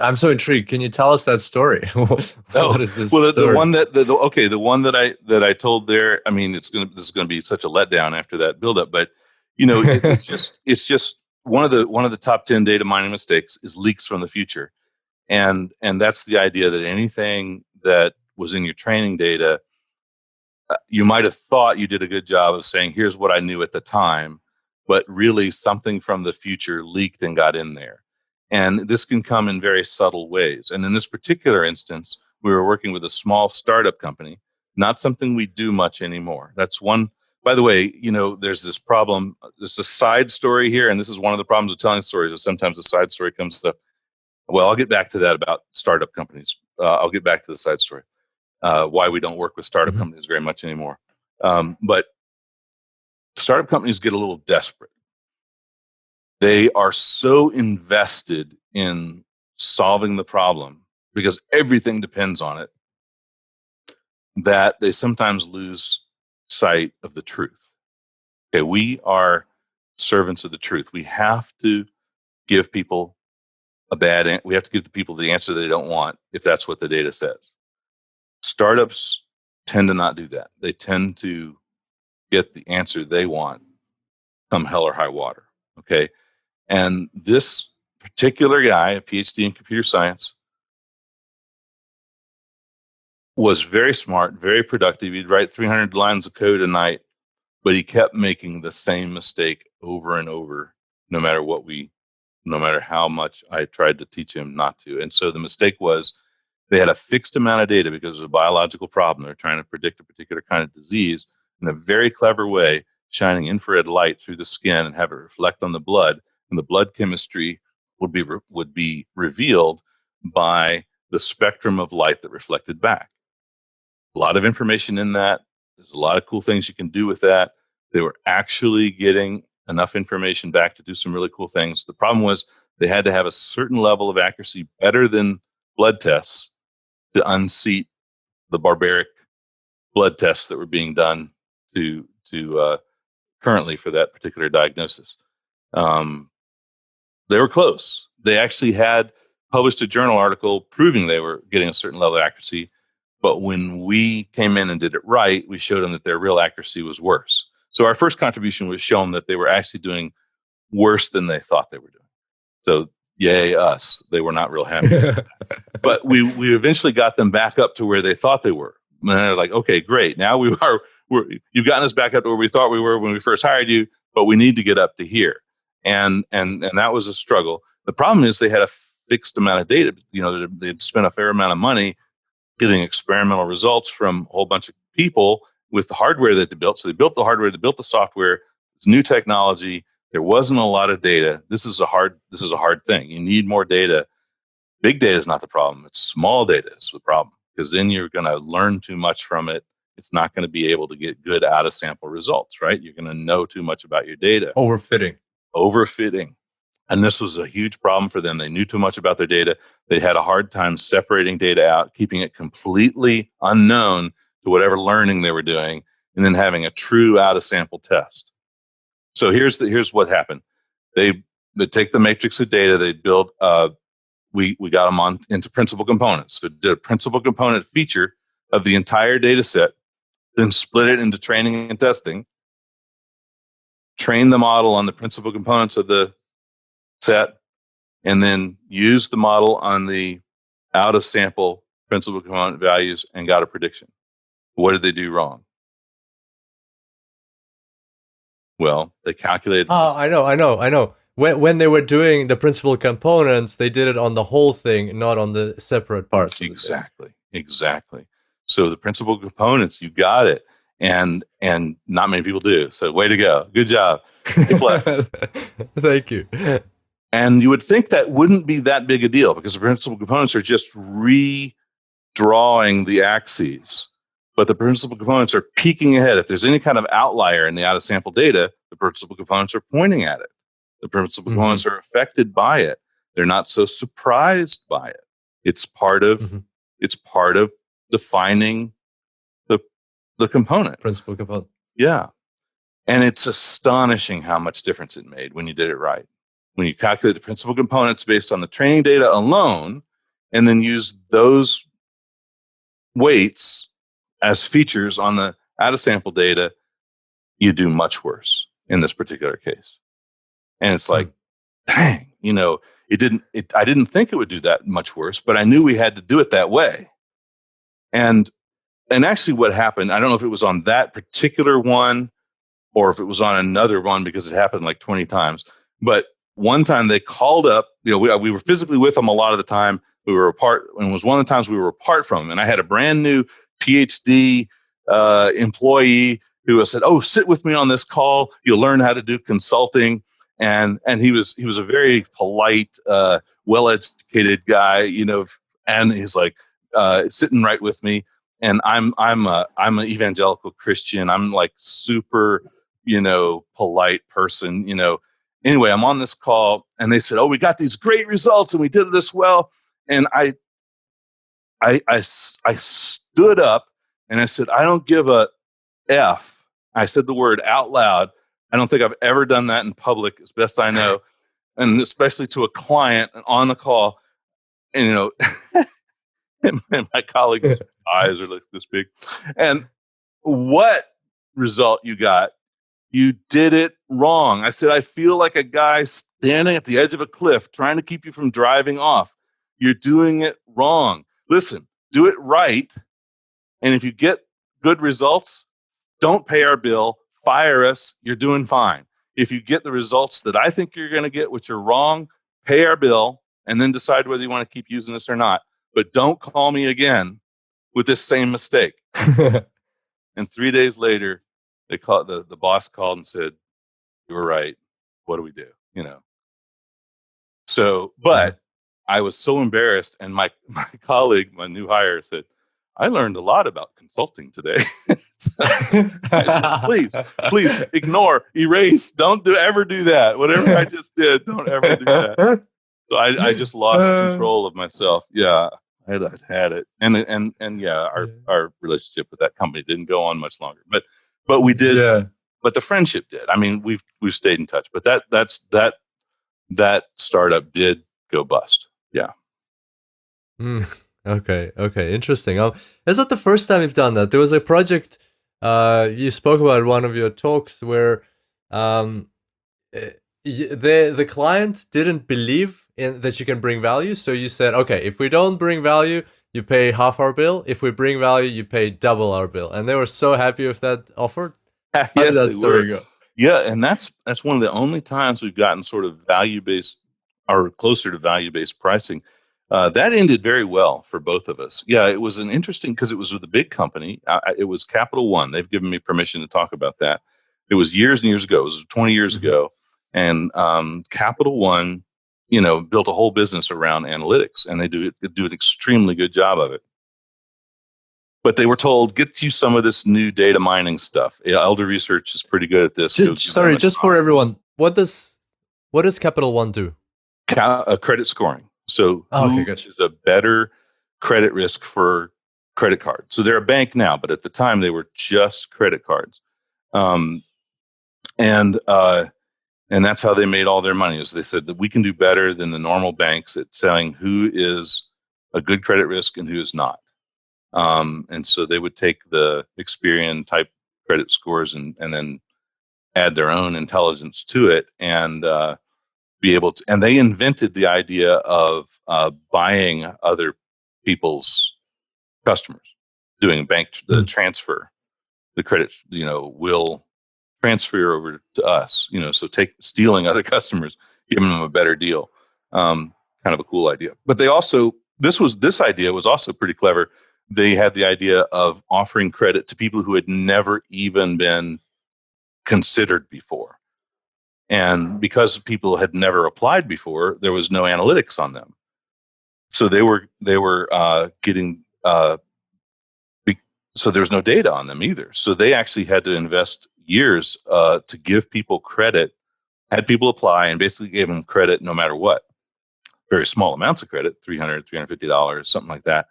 I'm so intrigued. Can you tell us that story? What is this story? The one the one that I told there. I mean, this is gonna be such a letdown after that buildup, but it's just one of the top 10 data mining mistakes is leaks from the future. And that's the idea that anything that was in your training data, you might have thought you did a good job of saying, here's what I knew at the time, but really something from the future leaked and got in there. And this can come in very subtle ways. And in this particular instance, we were working with a small startup company, not something we do much anymore. That's one. By the way, there's this problem. There's a side story here, and this is one of the problems of telling stories, is sometimes a side story comes up. Well, I'll get back to that about startup companies. I'll get back to the side story, why we don't work with startup companies very much anymore. But startup companies get a little desperate. They are so invested in solving the problem because everything depends on it, that they sometimes lose sight of the truth. Okay, we are servants of the truth. We have to give people we have to give the people the answer they don't want if that's what the data says. Startups tend to not do that. They tend to get the answer they want come hell or high water. Okay. And this particular guy, a PhD in computer science, was very smart, very productive. He'd write 300 lines of code a night, but he kept making the same mistake over and over, no matter how much I tried to teach him not to. And so the mistake was they had a fixed amount of data because of a biological problem. They're trying to predict a particular kind of disease in a very clever way, shining infrared light through the skin and have it reflect on the blood. And the blood chemistry would be revealed by the spectrum of light that reflected back. A lot of information in that. There's a lot of cool things you can do with that. They were actually getting enough information back to do some really cool things. The problem was they had to have a certain level of accuracy, better than blood tests, to unseat the barbaric blood tests that were being done to currently for that particular diagnosis. They were close. They actually had published a journal article proving they were getting a certain level of accuracy. But when we came in and did it right, we showed them that their real accuracy was worse. So our first contribution was shown that they were actually doing worse than they thought they were doing. So yay us. They were not real happy. But we eventually got them back up to where they thought they were. And they're like, okay, great. Now you've gotten us back up to where we thought we were when we first hired you, but we need to get up to here. And that was a struggle. The problem is they had a fixed amount of data. They'd spent a fair amount of money getting experimental results from a whole bunch of people with the hardware that they built. So they built the hardware, they built the software. It's new technology. There wasn't a lot of data. This is a hard thing. You need more data. Big data is not the problem. It's small data is the problem, because then you're going to learn too much from it. It's not going to be able to get good out of sample results, right? You're going to know too much about your data. Overfitting. And this was a huge problem for them. They knew too much about their data. They had a hard time separating data out, keeping it completely unknown to whatever learning they were doing, and then having a true out of sample test. So here's what happened. They take the matrix of data. They build. We got them into principal components. So did a principal component feature of the entire data set, then split it into training and testing. Train the model on the principal components of the set, and then use the model on the out of sample principal component values and got a prediction. What did they do wrong? Well, they calculated. I know. When they were doing the principal components, they did it on the whole thing, not on the separate parts. Exactly. So the principal components, you got it. And not many people do. So way to go. Good job. Thank you. And you would think that wouldn't be that big a deal, because the principal components are just redrawing the axes. But the principal components are peeking ahead. If there's any kind of outlier in the out of sample data, the principal components are pointing at it. The principal components are affected by it. They're not so surprised by it. It's part of defining the component. Principal component. Yeah. And it's astonishing how much difference it made when you did it right. When you calculate the principal components based on the training data alone, and then use those weights as features on the out of sample data, you do much worse in this particular case. And it's like, dang, I didn't think it would do that much worse, but I knew we had to do it that way. And actually what happened, I don't know if it was on that particular one or if it was on another one, because it happened like 20 times. But one time they called up, we were physically with them a lot of the time. We were apart, and it was one of the times we were apart from them. And I had a brand new PhD employee who said, "Oh, sit with me on this call. You'll learn how to do consulting." And he was a very polite, well-educated guy, and he's like sitting right with me. And I'm an evangelical Christian. I'm like super, polite person, Anyway, I'm on this call, and they said, "Oh, we got these great results, and we did this well." And I I stood up and I said, I don't give a F. I said the word out loud. I don't think I've ever done that in public, as best I know, and especially to a client on the call. And, you know, and my colleagues' eyes are like this big. And what result you got? You did it wrong. I said, I feel like a guy standing at the edge of a cliff trying to keep you from driving off. You're doing it wrong. Listen, do it right. And if you get good results, don't pay our bill, fire us. You're doing fine. If you get the results that I think you're going to get, which are wrong, pay our bill and then decide whether you want to keep using this or not. But don't call me again with this same mistake. And 3 days later, they called the boss called and said, you were right. What do we do? You know. So, but I was so embarrassed, and my colleague, my new hire, said, I learned a lot about consulting today. So I said, please ignore, erase, don't ever do that. Whatever I just did, don't ever do that. So I just lost control of myself. Yeah, I had it, and yeah, our relationship with that company didn't go on much longer, but we did. Yeah. But the friendship did. I mean, we've stayed in touch. But that startup did go bust. Yeah. Okay, interesting. Is that the first time you've done that? There was a project you spoke about in one of your talks where the client didn't believe in that you can bring value, so you said, okay, if we don't bring value, you pay half our bill. If we bring value, you pay double our bill. And they were so happy with that offer. How did that story go? Yeah, and that's one of the only times we've gotten sort of value-based or closer to value-based pricing. That ended very well for both of us. Yeah, it was an interesting because it was with a big company. It was Capital One. They've given me permission to talk about that. It was years and years ago. It was 20 years ago, and Capital One, you know, built a whole business around analytics, and they do an extremely good job of it. But they were told, get you some of this new data mining stuff. Elder Research is pretty good at this. Just for everyone, what does Capital One do? Credit scoring. So who is a better credit risk for credit cards? So they're a bank now, but at the time they were just credit cards. And that's how they made all their money. Is they said that we can do better than the normal banks at saying who is a good credit risk and who is not. And so they would take the Experian type credit scores and then add their own intelligence to it and be able to. And they invented the idea of buying other people's customers, doing the transfer, the credit, will transfer over to us. So stealing other customers, giving them a better deal. Kind of a cool idea. But they also this idea was also pretty clever. They had the idea of offering credit to people who had never even been considered before. And because people had never applied before, there was no analytics on them. So they were getting, so there was no data on them either. So they actually had to invest years to give people credit, had people apply, and basically gave them credit no matter what. Very small amounts of credit, $300, $350, something like that.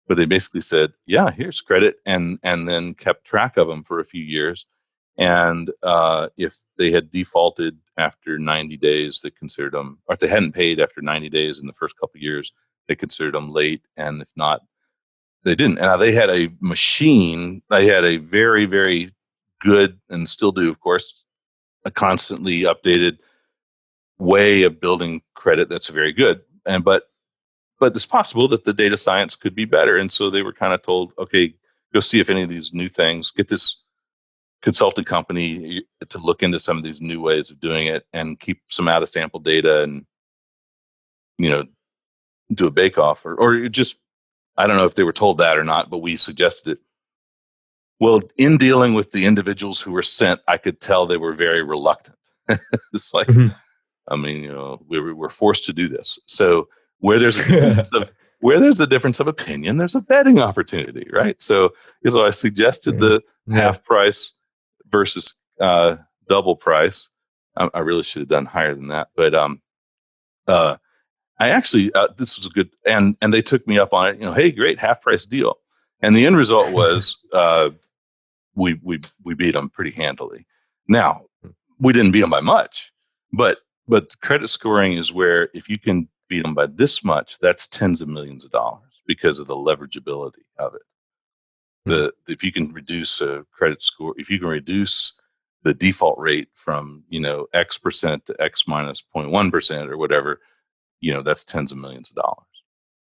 But they basically said, yeah, here's credit, and then kept track of them for a few years. And if they had defaulted after 90 days, they considered them, or if they hadn't paid after 90 days in the first couple of years, they considered them late. And if not, they didn't. And they had a machine. They had a very, very good, and still do, of course, a constantly updated way of building credit that's very good. But it's possible that the data science could be better. And so they were kind of told, okay, go see if any of these new things, get this consulting company to look into some of these new ways of doing it and keep some out of sample data and, do a bake off or just, I don't know if they were told that or not, but we suggested it. Well, in dealing with the individuals who were sent, I could tell they were very reluctant. It's like, I mean, we were forced to do this. So where there's a difference of opinion, there's a vetting opportunity, right? So I suggested the half price versus double price. I really should have done higher than that, but I actually, this was a good, and they took me up on it. Hey, great, half price deal. And the end result was we beat them pretty handily. Now, we didn't beat them by much, but credit scoring is where if you can beat them by this much, that's tens of millions of dollars because of the leverageability of it. If you can reduce a credit score, if you can reduce the default rate from X% to X minus 0.1% or whatever, that's tens of millions of dollars.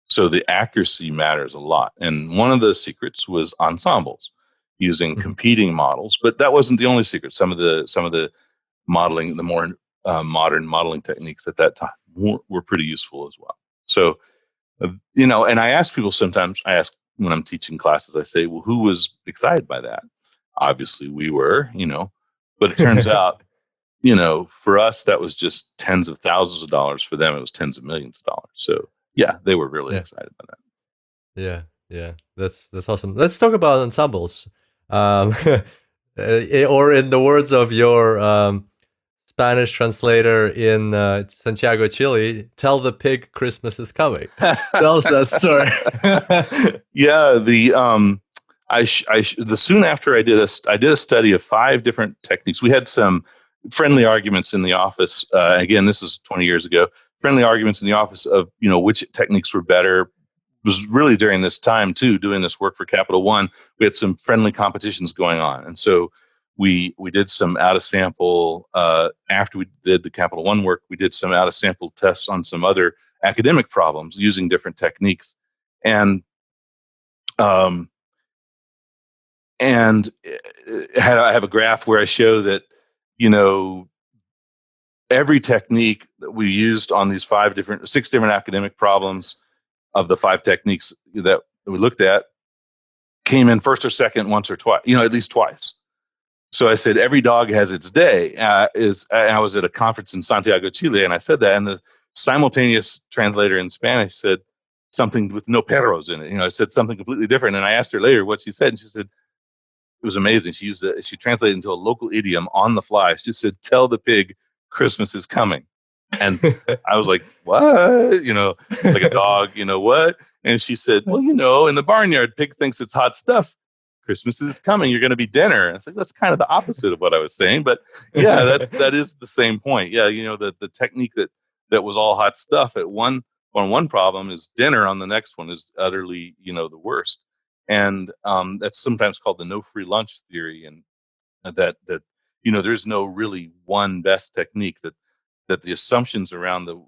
So the accuracy matters a lot. And one of the secrets was ensembles, using competing models, but that wasn't the only secret. Some of the modeling, the more modern modeling techniques at that time were pretty useful as well. So, and I ask people sometimes, when I'm teaching classes, I say, well, who was excited by that? Obviously we were, but it turns out, for us, that was just tens of thousands of dollars. For them, it was tens of millions of dollars. So yeah, they were really excited by that. Yeah. That's awesome. Let's talk about ensembles. Or in the words of your Spanish translator in Santiago, Chile, tell the pig Christmas is coming. Tell us that story. Yeah, soon after I did a study of 5 different techniques. We had some friendly arguments in the office. Again, this is 20 years ago. Friendly arguments in the office of which techniques were better. It was really during this time too, doing this work for Capital One. We had some friendly competitions going on, and so we did some out of sample. After we did the Capital One work, we did some out of sample tests on some other academic problems using different techniques, and I have a graph where I show that every technique that we used on these 6 different academic problems, of the 5 techniques that we looked at, came in first or second once or twice, at least twice. So I said, every dog has its day. I was at a conference in Santiago, Chile, and I said that, and the simultaneous translator in Spanish said something with no perros in it. I said something completely different, and I asked her later what she said, and she said it was amazing. She translated into a local idiom on the fly. She said, "Tell the pig Christmas is coming." And I was like, what? Like a dog, what? And she said, well, in the barnyard, pig thinks it's hot stuff. Christmas is coming. You're going to be dinner. And it's like, that's kind of the opposite of what I was saying. But yeah, that is the same point. Yeah, the technique that was all hot stuff on one problem is dinner. On the next one is utterly, the worst. And that's sometimes called the no free lunch theory. And that there's no really one best technique, that the assumptions around the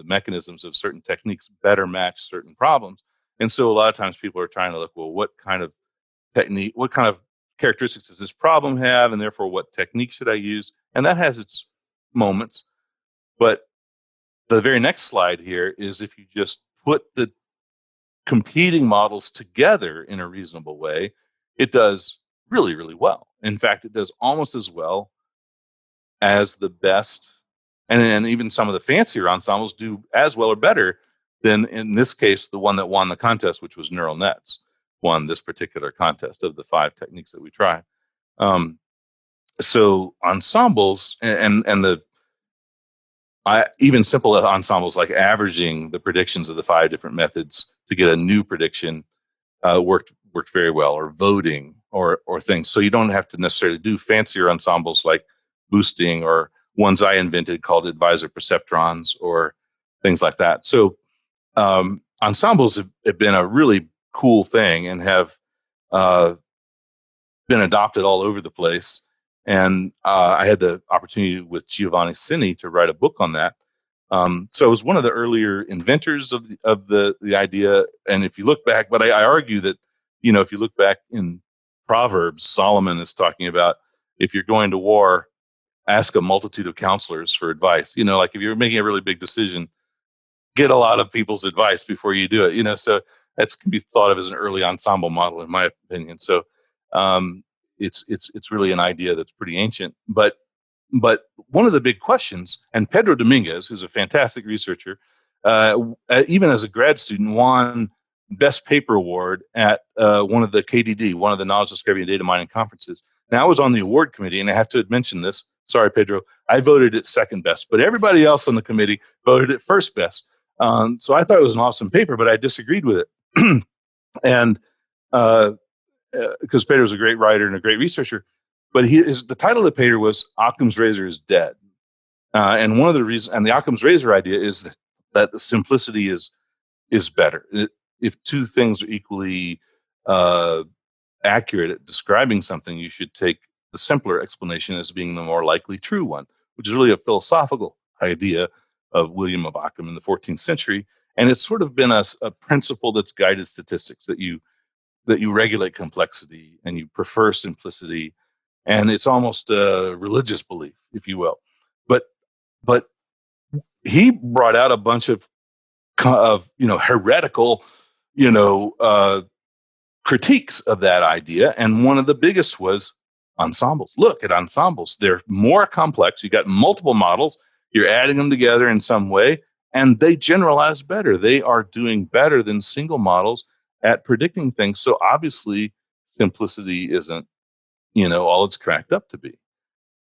mechanisms of certain techniques better match certain problems. And so a lot of times people are trying to look, well, what kind of technique, what kind of characteristics does this problem have? And therefore, what technique should I use? And that has its moments. But the very next slide here is if you just put the competing models together in a reasonable way, it does really, really well. In fact, it does almost as well as the best, and even some of the fancier ensembles do as well or better than, in this case, the one that won the contest, which was neural nets, won this particular contest of the 5 techniques that we tried. So ensembles and even simple ensembles like averaging the predictions of the 5 different methods to get a new prediction worked very well, or voting or things. So you don't have to necessarily do fancier ensembles like boosting, or ones I invented called advisor perceptrons, or things like that. So ensembles have been a really cool thing and have been adopted all over the place. And I had the opportunity with Giovanni Cini to write a book on that. So I was one of the earlier inventors of the idea. And if you look back, but I argue that, if you look back in Proverbs, Solomon is talking about, if you're going to war, ask a multitude of counselors for advice. Like if you're making a really big decision, get a lot of people's advice before you do it. So that can be thought of as an early ensemble model, in my opinion. So it's really an idea that's pretty ancient. But one of the big questions, and Pedro Dominguez, who's a fantastic researcher, even as a grad student, won Best Paper Award at one of the KDD, one of the Knowledge Discovery and Data Mining conferences. Now, I was on the award committee, and I have to mention this. Sorry, Pedro. I voted it second best, but everybody else on the committee voted it first best. So I thought it was an awesome paper, but I disagreed with it. And because Pedro was a great writer and a great researcher, but the title of the paper was Occam's Razor is Dead. And one of the reasons, and the Occam's Razor idea is that the simplicity is better. If two things are equally accurate at describing something, you should take the simpler explanation as being the more likely true one, which is really a philosophical idea of William of Ockham in the 14th century. And it's sort of been a principle that's guided statistics, that you regulate complexity and you prefer simplicity. And it's almost a religious belief, if you will. But he brought out a bunch of heretical, critiques of that idea. And one of the biggest was ensembles. Look at ensembles. They're more complex. You got multiple models. You're adding them together in some way, and they generalize better. They are doing better than single models at predicting things. So obviously simplicity isn't, all it's cracked up to be.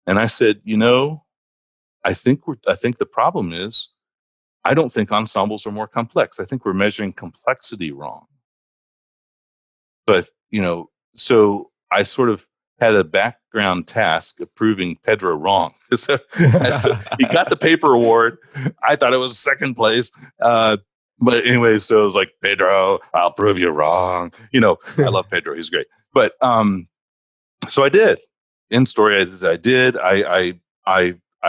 And I said, I think the problem is, I don't think ensembles are more complex. I think we're measuring complexity wrong. But, so I sort of had a background task of proving Pedro wrong. So he got the paper award. I thought it was second place. But anyway, so it was like, Pedro, I'll prove you wrong. I love Pedro. He's great. But so I did. End story is I did. I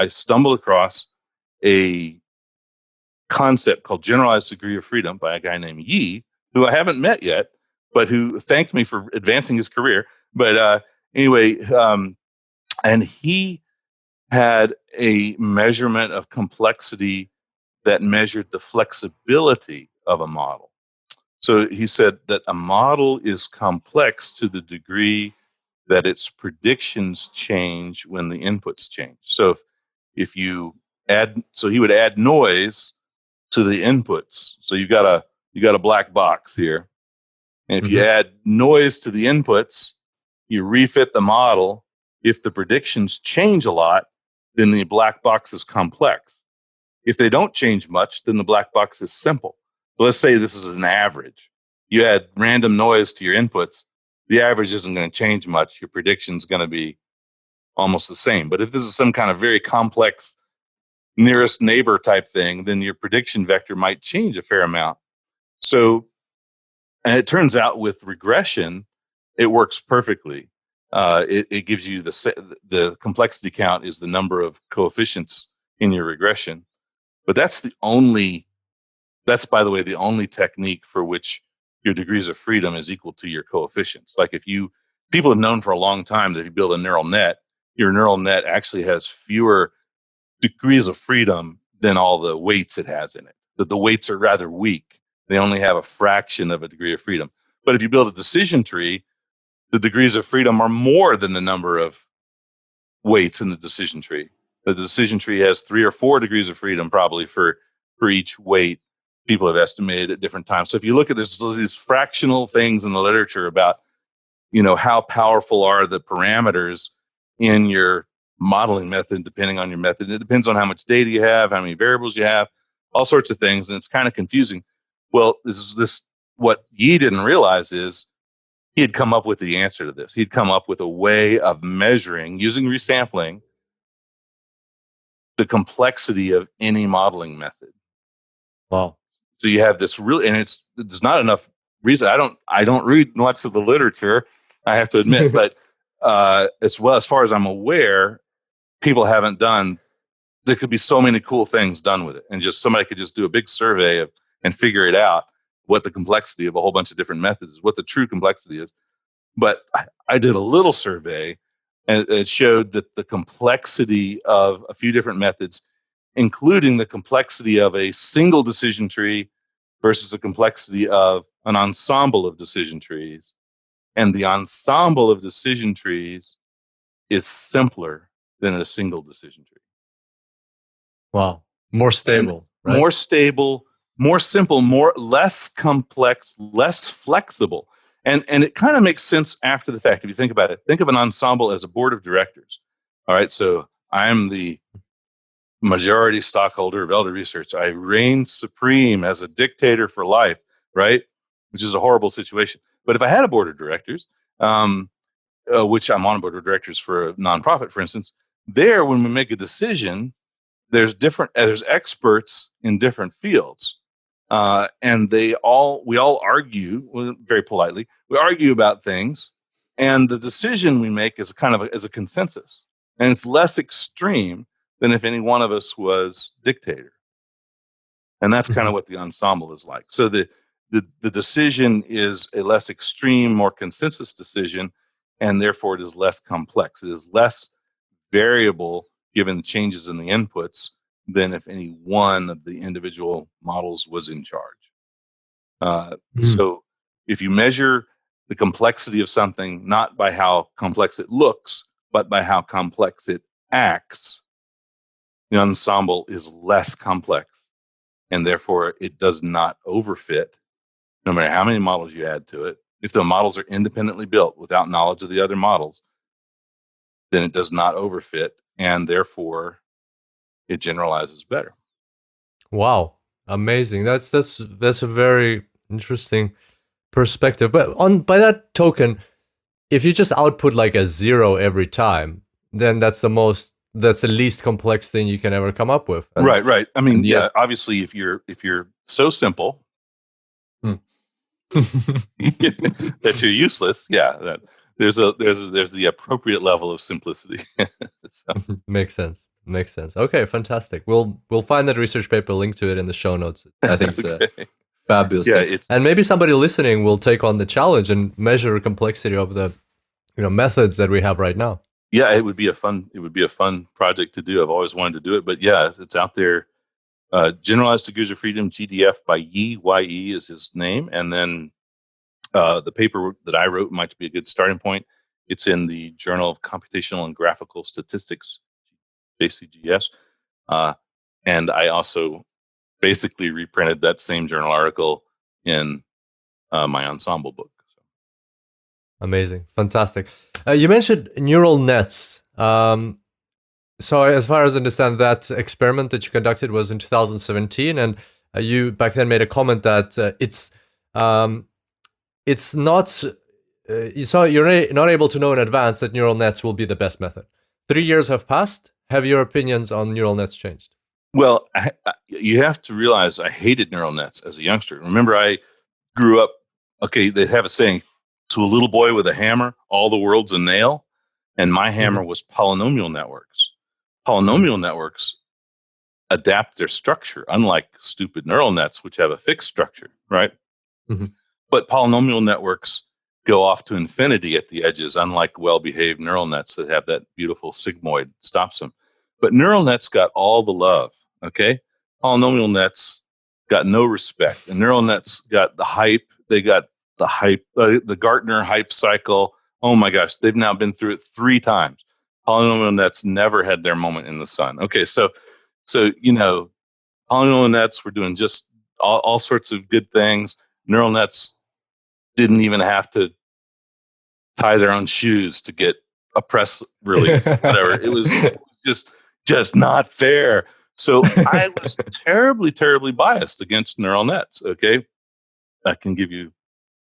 stumbled across a concept called generalized degree of freedom by a guy named Yi, who I haven't met yet, but who thanked me for advancing his career. But anyway, and he had a measurement of complexity that measured the flexibility of a model. So he said that a model is complex to the degree that its predictions change when the inputs change. So if you add, so he would add noise to the inputs. So you got a black box here. And if you add noise to the inputs, you refit the model. If the predictions change a lot, then the black box is complex. If they don't change much, then the black box is simple. So let's say this is an average. You add random noise to your inputs, the average isn't going to change much. Your prediction's going to be almost the same. But if this is some kind of very complex nearest neighbor type thing, then your prediction vector might change a fair amount. So, and it turns out with regression, it works perfectly. It gives you the complexity count is the number of coefficients in your regression. But that's by the way, the only technique for which your degrees of freedom is equal to your coefficients. Like people have known for a long time that if you build a neural net, your neural net actually has fewer degrees of freedom than all the weights it has in it. That the weights are rather weak. They only have a fraction of a degree of freedom. But if you build a decision tree, the degrees of freedom are more than the number of weights in the decision tree. The decision tree has 3 or 4 degrees of freedom probably for each weight. People have estimated at different times. So if you look at these fractional things in the literature about, how powerful are the parameters in your modeling method, depending on your method. It depends on how much data you have, how many variables you have, all sorts of things. And it's kind of confusing. Well, what Yi didn't realize is he had come up with the answer to this. He'd come up with a way of measuring, using resampling, the complexity of any modeling method. Wow. So you have this really, and there's not enough reason. I don't read much of the literature, I have to admit, but as far as I'm aware, people haven't done. There could be so many cool things done with it, and just somebody could just do a big survey and figure it out what the complexity of a whole bunch of different methods is, what the true complexity is. But I did a little survey, and it showed that the complexity of a few different methods, including the complexity of a single decision tree versus the complexity of an ensemble of decision trees. And the ensemble of decision trees is simpler than a single decision tree. Wow. More stable, right? More stable, more simple, less complex, less flexible. And it kind of makes sense after the fact. If you think about it, think of an ensemble as a board of directors. All right. So I'm the majority stockholder of Elder Research. I reign supreme as a dictator for life, right? Which is a horrible situation. But if I had a board of directors, which I'm on a board of directors for a nonprofit, for instance, there, when we make a decision, there's experts in different fields, and we all argue very politely. We argue about things, and the decision we make is is a consensus, and it's less extreme than if any one of us was dictator. And that's kind of what the ensemble is like. So the decision is a less extreme, more consensus decision, and therefore it is less complex. It is less variable given the changes in the inputs than if any one of the individual models was in charge. So if you measure the complexity of something not by how complex it looks, but by how complex it acts, the ensemble is less complex, and therefore it does not overfit no matter how many models you add to it. If the models are independently built without knowledge of the other models, then it does not overfit, and therefore it generalizes better. Wow, amazing. That's a very interesting perspective. But by that token, if you just output like a 0 every time, then that's the least complex thing you can ever come up with. Right. I mean, yeah, obviously if you're so simple that you're useless, there's the appropriate level of simplicity. So. Makes sense. Okay, fantastic. We'll find that research paper, link to it in the show notes. I think it's fabulous. Yeah, and maybe somebody listening will take on the challenge and measure the complexity of the methods that we have right now. Yeah, it would be a fun project to do. I've always wanted to do it, but yeah, it's out there. Generalized Degrees of Freedom, GDF by Yi. Y-E is his name. And then the paper that I wrote might be a good starting point. It's in the Journal of Computational and Graphical Statistics, JCGS. And I also basically reprinted that same journal article in my ensemble book. So. Amazing. Fantastic. You mentioned neural nets. So as far as I understand, that experiment that you conducted was in 2017, and you back then made a comment that it's not. So you're not able to know in advance that neural nets will be the best method. 3 years have passed. Have your opinions on neural nets changed? Well, you have to realize I hated neural nets as a youngster. Remember, I grew up. Okay, they have a saying: "To a little boy with a hammer, all the world's a nail." And my hammer was polynomial networks. Polynomial networks adapt their structure, unlike stupid neural nets, which have a fixed structure, right? But polynomial networks go off to infinity at the edges, unlike well-behaved neural nets that have that beautiful sigmoid stops them. But neural nets got all the love, okay? Polynomial nets got no respect. And neural nets got the hype. They got the hype, the Gartner hype cycle. Oh my gosh, they've now been through it 3 times. Polynomial nets never had their moment in the sun. Okay, so polynomial nets were doing just all sorts of good things. Neural nets didn't even have to tie their own shoes to get a press release, whatever. It was just not fair. So I was terribly, terribly biased against neural nets. Okay, I can give you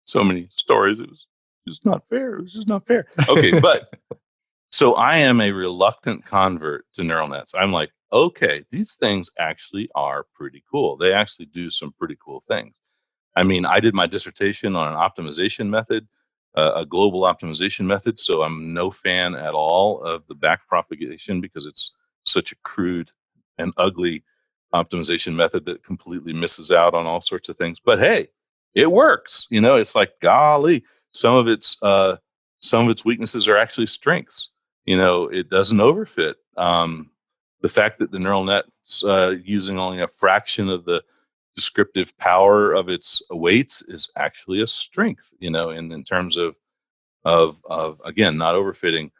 so many stories. It was just not fair. It was just not fair. Okay, but so I am a reluctant convert to neural nets. I'm like, okay, these things actually are pretty cool. They actually do some pretty cool things. I mean, I did my dissertation on an optimization method, a global optimization method. So I'm no fan at all of the backpropagation because it's such a crude and ugly optimization method that completely misses out on all sorts of things. But hey, it works. It's like, golly, some of its weaknesses are actually strengths. It doesn't overfit. The fact that the neural net's using only a fraction of the descriptive power of its weights is actually a strength, in terms of again, not overfitting.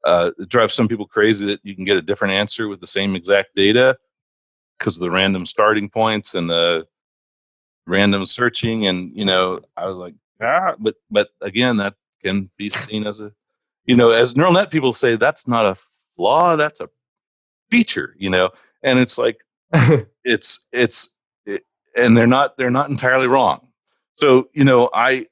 It drives some people crazy that you can get a different answer with the same exact data because of the random starting points and the random searching. And, I was like, but again, that can be seen as as neural net people say, that's not a flaw, that's a feature, And it's like, it's and they're not entirely wrong. So, I'm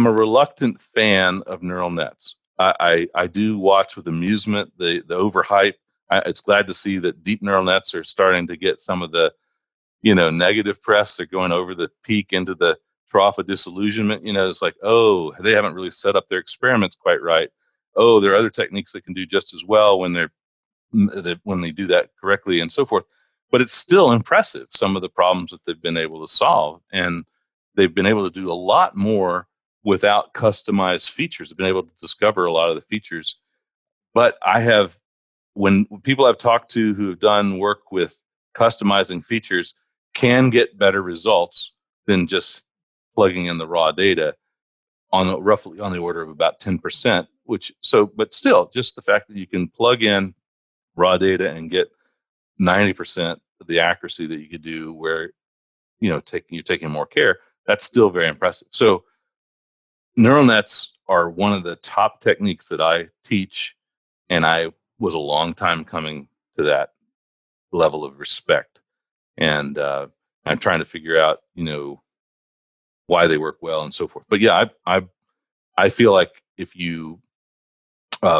a reluctant fan of neural nets. I do watch with amusement the overhype. It's glad to see that deep neural nets are starting to get some of the negative press. They're going over the peak into the trough of disillusionment. It's like, oh, they haven't really set up their experiments quite right. Oh, there are other techniques that can do just as well when they do that correctly and so forth. But it's still impressive, some of the problems that they've been able to solve. And they've been able to do a lot more without customized features. They've been able to discover a lot of the features. But when people I've talked to who have done work with customizing features can get better results than just plugging in the raw data roughly on the order of about 10%, but still, just the fact that you can plug in raw data and get 90% of the accuracy that you could do where you're taking more care, that's still very impressive. So neural nets are one of the top techniques that I teach, and I was a long time coming to that level of respect. And I'm trying to figure out why they work well and so forth. But yeah, I feel like if you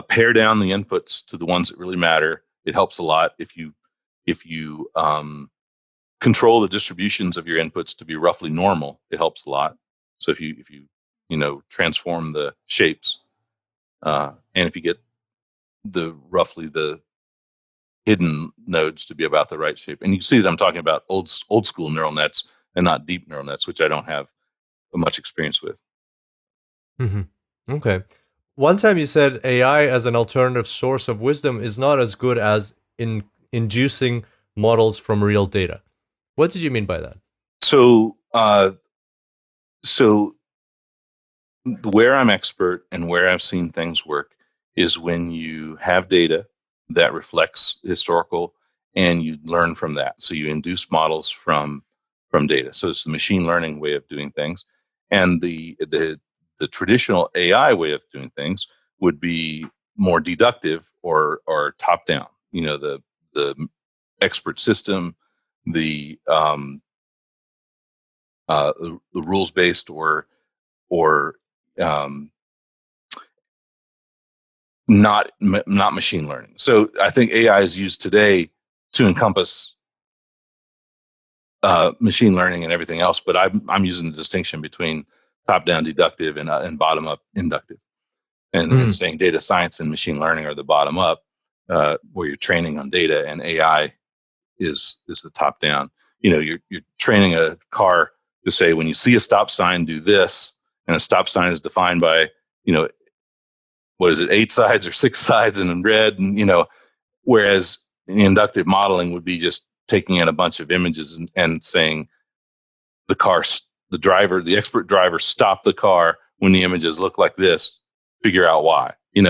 pare down the inputs to the ones that really matter, it helps a lot. If you control the distributions of your inputs to be roughly normal, it helps a lot. So if you transform the shapes, and if you get roughly the hidden nodes to be about the right shape, and you see that I'm talking about old school neural nets and not deep neural nets, which I don't have much experience with. Hmm. Okay. One time you said AI as an alternative source of wisdom is not as good as in inducing models from real data. What did you mean by that? So, so where I'm expert and where I've seen things work is when you have data that reflects historical and you learn from that. So you induce models from data. So it's the machine learning way of doing things. And the traditional AI way of doing things would be more deductive or top down. The expert system, the the rules based or um, not machine learning. So I think AI is used today to encompass machine learning and everything else. But I'm using the distinction between top down deductive and bottom up inductive, and Mm. saying data science and machine learning are the bottom up, where you're training on data, and AI is the top down. You're training a car to say when you see a stop sign, do this, and a stop sign is defined by you know what is it, 8 sides or 6 sides and in red, and whereas inductive modeling would be just taking in a bunch of images and saying the car, the expert driver, stop the car when the images look like this, figure out why. And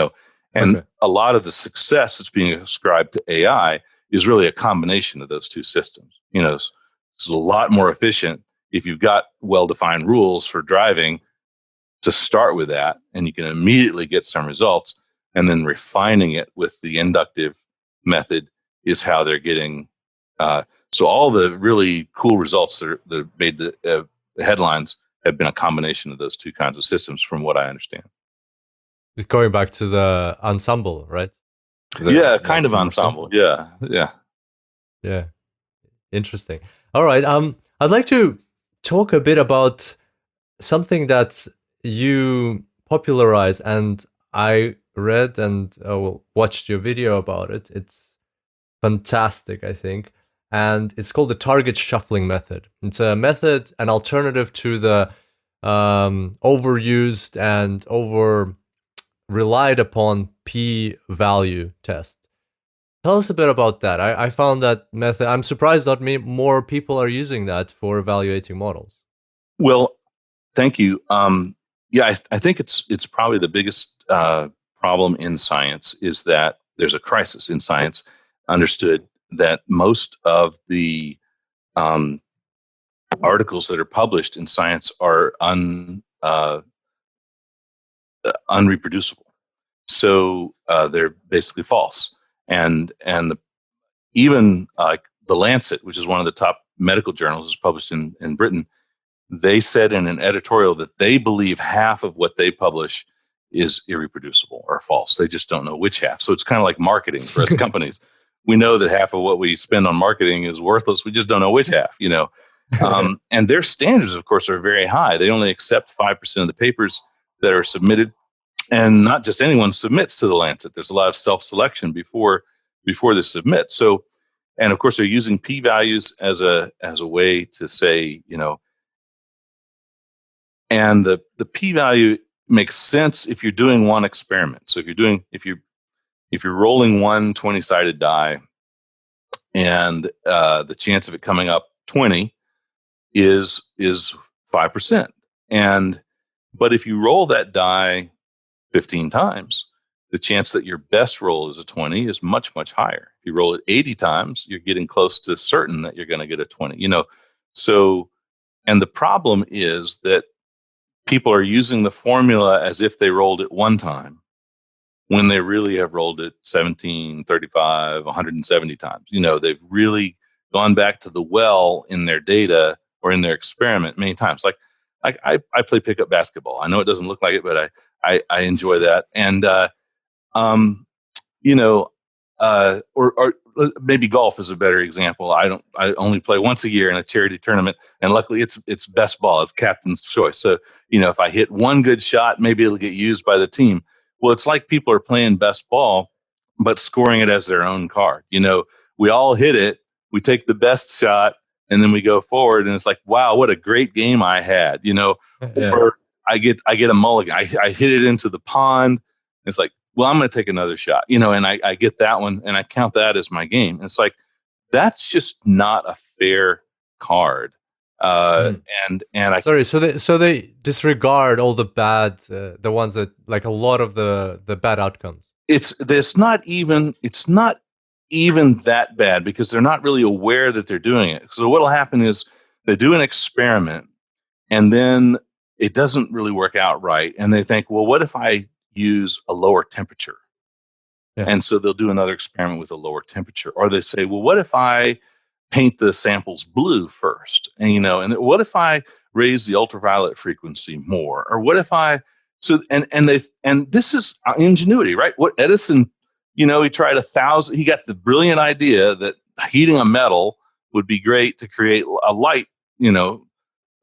Okay. a lot of the success that's being ascribed to AI is really a combination of those two systems. It's a lot more efficient if you've got well-defined rules for driving to start with that, and you can immediately get some results. And then refining it with the inductive method is how they're getting. So all the really cool results that made the headlines have been a combination of those two kinds of systems, from what I understand. Going back to the ensemble, right? Yeah, That's kind of more ensemble. simple. Yeah, yeah. Yeah. Interesting. All right. I'd like to talk a bit about something that you popularized, and I read and watched your video about it. It's fantastic, I think. And it's called the target shuffling method. It's a method, an alternative to the overused and over relied upon p value test. Tell us a bit about that. I found that method. I'm surprised not more people are using that for evaluating models. Well, thank you. Yeah, I think it's probably the biggest problem in science is that there's a crisis in science. Understood that most of the um, articles that are published in science are unreproducible, so they're basically false. And even the Lancet, which is one of the top medical journals, is published in Britain. They said in an editorial that they believe half of what they publish is irreproducible or false. They just don't know which half. So it's kind of like marketing for us companies. We know that half of what we spend on marketing is worthless. We just don't know which half, and their standards, of course, are very high. They only accept 5% of the papers that are submitted. And not just anyone submits to the Lancet. There's a lot of self-selection before they submit. So, and of course, they're using p-values as a way to say, and the p-value makes sense if you're doing one experiment. So if you're rolling one 20-sided die, and the chance of it coming up 20 is 5%. But if you roll that die 15 times, the chance that your best roll is a 20 is much, much higher. If you roll it 80 times, you're getting close to certain that you're going to get a 20. So, and the problem is that people are using the formula as if they rolled it one time when they really have rolled it 17, 35, 170 times. They've really gone back to the well in their data or in their experiment many times. Like I play pickup basketball. I know it doesn't look like it, but I enjoy that. And, or maybe golf is a better example. I only play once a year in a charity tournament, and luckily it's best ball. It's captain's choice. So, if I hit one good shot, maybe it'll get used by the team. Well, it's like people are playing best ball, but scoring it as their own card. We all hit it. We take the best shot, and then we go forward, and it's like, wow, what a great game I had. Yeah. Or I get a mulligan. I hit it into the pond. It's like, well, I'm going to take another shot, and I get that one, and I count that as my game. And it's like, that's just not a fair card. And I sorry. So they disregard all the bad, the ones that, like, a lot of the bad outcomes. It's not even that bad because they're not really aware that they're doing it. So what'll happen is they do an experiment, and then it doesn't really work out right, and they think, well, what if I use a lower temperature? Yeah. And so they'll do another experiment with a lower temperature. Or they say, well, what if I paint the samples blue first? And, and what if I raise the ultraviolet frequency more? Or what if and this is ingenuity, right? What Edison, he tried he got the brilliant idea that heating a metal would be great to create a light,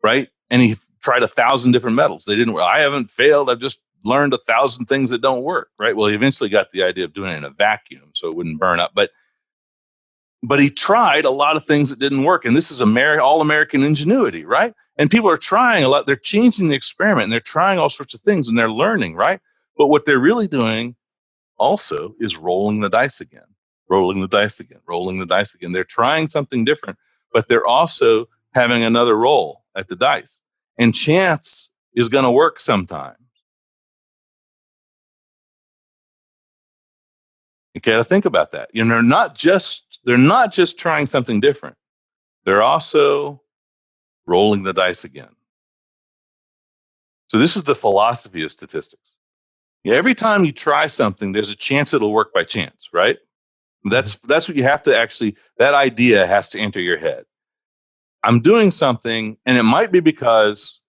right? And he tried 1,000 different metals. They didn't work. I haven't failed. I've just learned 1,000 things that don't work, right? Well, he eventually got the idea of doing it in a vacuum so it wouldn't burn up. But he tried a lot of things that didn't work. And this is all American ingenuity, right? And people are trying a lot. They're changing the experiment, and they're trying all sorts of things, and they're learning, right? But what they're really doing also is rolling the dice again, rolling the dice again, rolling the dice again. They're trying something different, but they're also having another roll at the dice. And chance is going to work sometimes. You got to think about that. They're not just trying something different. They're also rolling the dice again. So this is the philosophy of statistics. Every time you try something, there's a chance it'll work by chance, right? That's what you have to actually, that idea has to enter your head. I'm doing something, and it might be because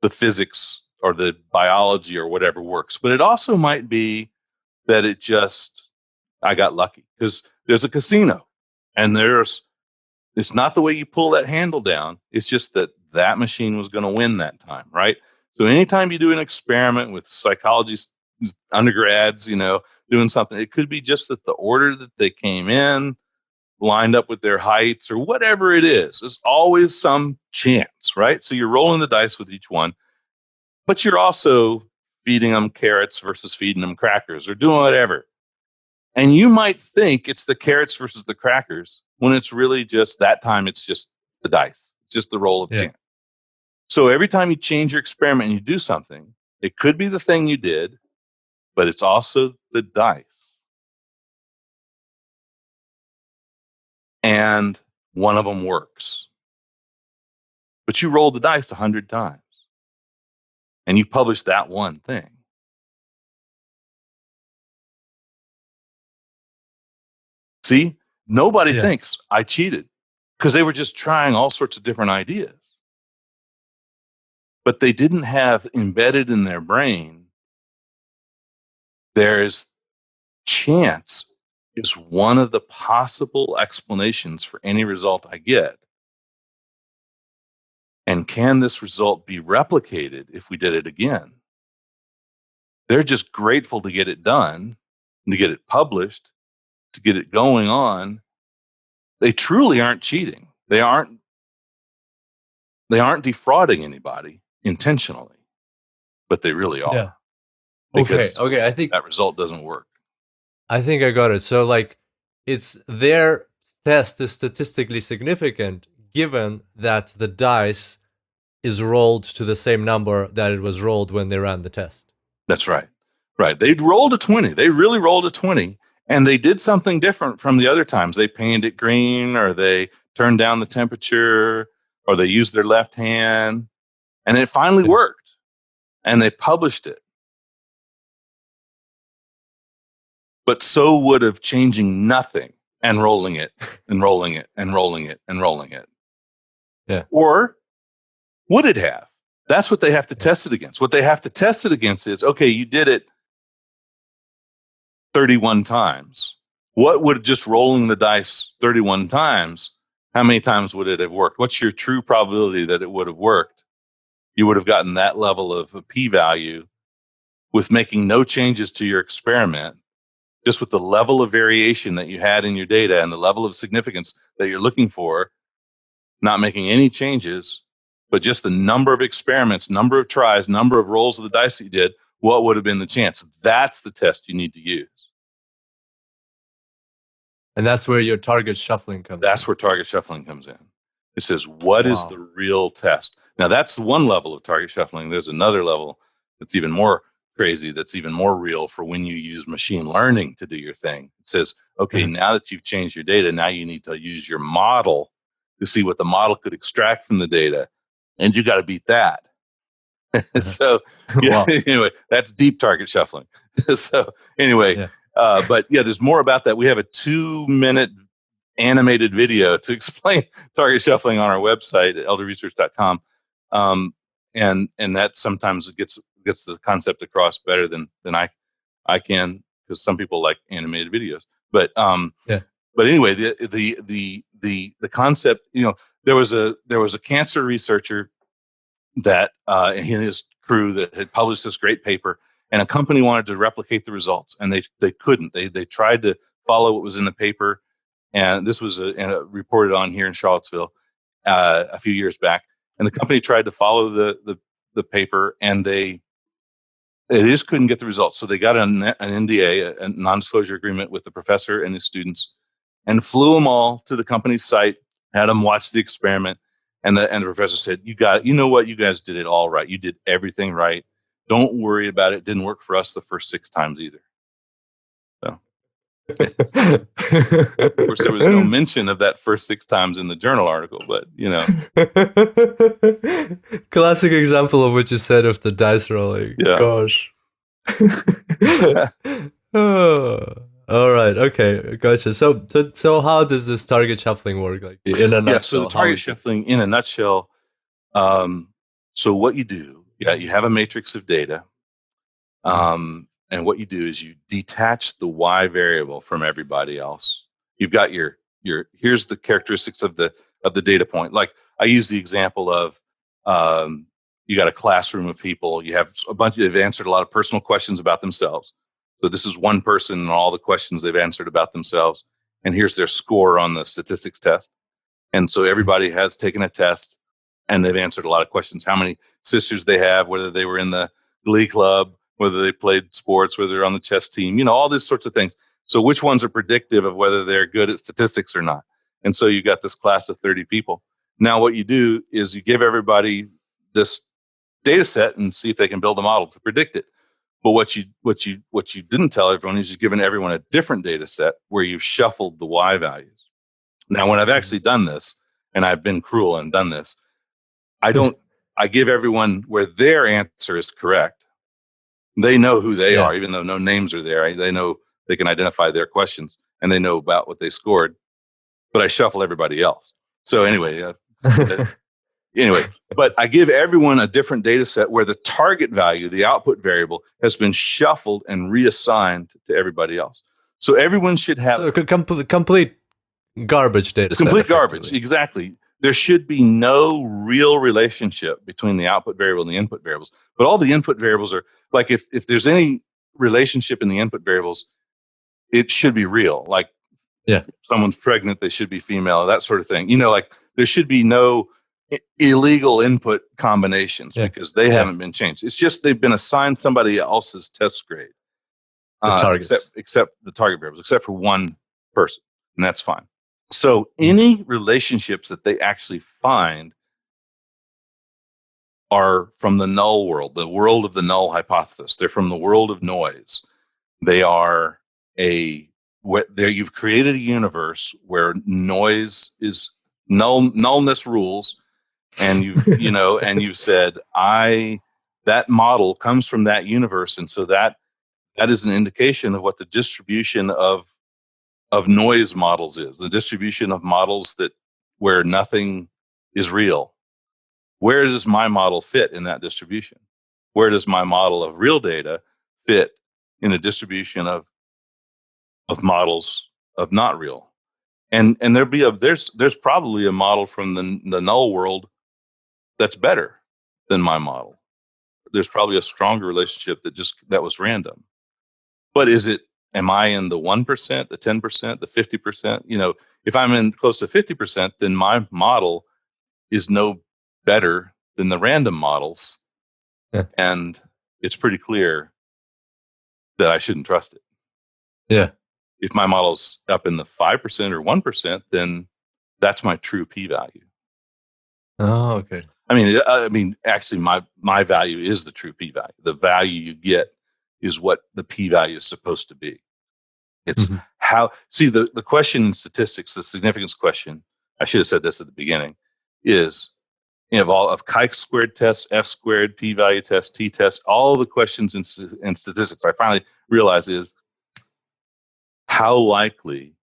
the physics or the biology or whatever works, but it also might be that I got lucky because there's a casino, and it's not the way you pull that handle down. It's just that machine was going to win that time, right? So anytime you do an experiment with psychology undergrads, doing something, it could be just that the order that they came in lined up with their heights or whatever it is. There's always some chance, right? So you're rolling the dice with each one, but you're also feeding them carrots versus feeding them crackers or doing whatever. And you might think it's the carrots versus the crackers when it's really just that time, it's just the dice. It's just the roll of chance. So every time you change your experiment and you do something, it could be the thing you did, but it's also the dice. And one of them works. But you rolled the dice 100 times. And you published that one thing. See, nobody Yeah. thinks I cheated because they were just trying all sorts of different ideas. But they didn't have embedded in their brain, there's chance is one of the possible explanations for any result I get. And can this result be replicated if we did it again? They're just grateful to get it done, to get it published, to get it going on. They truly aren't cheating. They aren't defrauding anybody intentionally, but they really are. Yeah. Because Okay. I think that result doesn't work. I got it. So like, it's their test is statistically significant given that the dice is rolled to the same number that it was rolled when they ran the test. That's right. Right. They'd rolled a 20. They really rolled a 20. And they did something different from the other times. They painted it green, or they turned down the temperature, or they used their left hand. And it finally worked. And they published it. But so would have changing nothing and rolling it and rolling it and rolling it and rolling it. Yeah. Or would it have? That's what they have to test it against. What they have to test it against is, okay, you did it 31 times. What would just rolling the dice 31 times, how many times would it have worked? What's your true probability that it would have worked? You would have gotten that level of a p-value with making no changes to your experiment, just with the level of variation that you had in your data and the level of significance that you're looking for, not making any changes, but just the number of experiments, number of tries, number of rolls of the dice that you did, what would have been the chance? That's the test you need to use. And that's where your target shuffling comes in. That's where target shuffling comes in. It says, what is the real test? Now, that's one level of target shuffling. There's another level that's even more crazy, that's even more real for when you use machine learning to do your thing. It says, okay, now that you've changed your data, now you need to use your model to see what the model could extract from the data. And you got to beat that. So, anyway, that's deep target shuffling. So, anyway, but yeah, there's more about that. We have a 2-minute animated video to explain target shuffling on our website at elderresearch.com. And that sometimes gets the concept across better than I can, because some people like animated videos. But but anyway, the concept, there was a cancer researcher that he and his crew that had published this great paper, and a company wanted to replicate the results, and they couldn't. They tried to follow what was in the paper, and this was reported on here in Charlottesville a few years back. And the company tried to follow the paper, and they just couldn't get the results. So they got an NDA, a non-disclosure agreement, with the professor and his students, and flew them all to the company's site, had them watch the experiment. And the professor said, you know what? You guys did it all right. You did everything right. Don't worry about it. It didn't work for us the first 6 times either. So, of course, there was no mention of that first 6 times in the journal article, but Classic example of what you said of the dice rolling. Yeah. Gosh. Oh. All right. Okay. Gotcha. So how does this target shuffling work? Like, in a nutshell? So the target shuffling, in a nutshell, so what you do, you have a matrix of data, and what you do is you detach the Y variable from everybody else. You've got your here's the characteristics of the data point. Like, I use the example of you got a classroom of people. You have they've answered a lot of personal questions about themselves. So this is one person and all the questions they've answered about themselves. And here's their score on the statistics test. And so everybody has taken a test, and they've answered a lot of questions. How many sisters they have, whether they were in the glee club, whether they played sports, whether they're on the chess team, all these sorts of things. So which ones are predictive of whether they're good at statistics or not? And so you got this class of 30 people. Now what you do is you give everybody this data set and see if they can build a model to predict it. But what you didn't tell everyone is you've given everyone a different data set where you've shuffled the Y values. Now, when I've actually done this, and I've been cruel and done this, I give everyone where their answer is correct. They know who they are, even though no names are there. They know they can identify their questions. and they know about what they scored, but I shuffle everybody else. So anyway, but I give everyone a different data set where the target value, the output variable, has been shuffled and reassigned to everybody else. So everyone should have So complete garbage data set. Complete garbage, exactly. There should be no real relationship between the output variable and the input variables. But all the input variables are like, if there's any relationship in the input variables, it should be real. Like, if someone's pregnant, they should be female, that sort of thing. Like there should be no illegal input combinations because they haven't been changed. It's just they've been assigned somebody else's test grade. Except the target variables, except for one person, and that's fine. So any relationships that they actually find are from the null world, the world of the null hypothesis. They're from the world of noise. They are you've created a universe where noise is nullness rules, and you've said that model comes from that universe, and so that is an indication of what the distribution of noise models is, the distribution of models where nothing is real. Where does my model fit in that distribution? Where does my model of real data fit in the distribution of models of not real? And there's probably a model from the null world that's better than my model. There's probably a stronger relationship that was random. But am I in the 1%, the 10%, the 50%? If I'm in close to 50%, then my model is no better than the random models. Yeah. And it's pretty clear that I shouldn't trust it. Yeah. If my model's up in the 5% or 1%, then that's my true p-value. Oh, okay. I mean, actually, my value is the true p-value. The value you get is what the p-value is supposed to be. It's the question in statistics, the significance question, I should have said this at the beginning, is of chi-squared tests, f-squared, p-value tests, t-tests, all the questions in statistics I finally realized is, how likely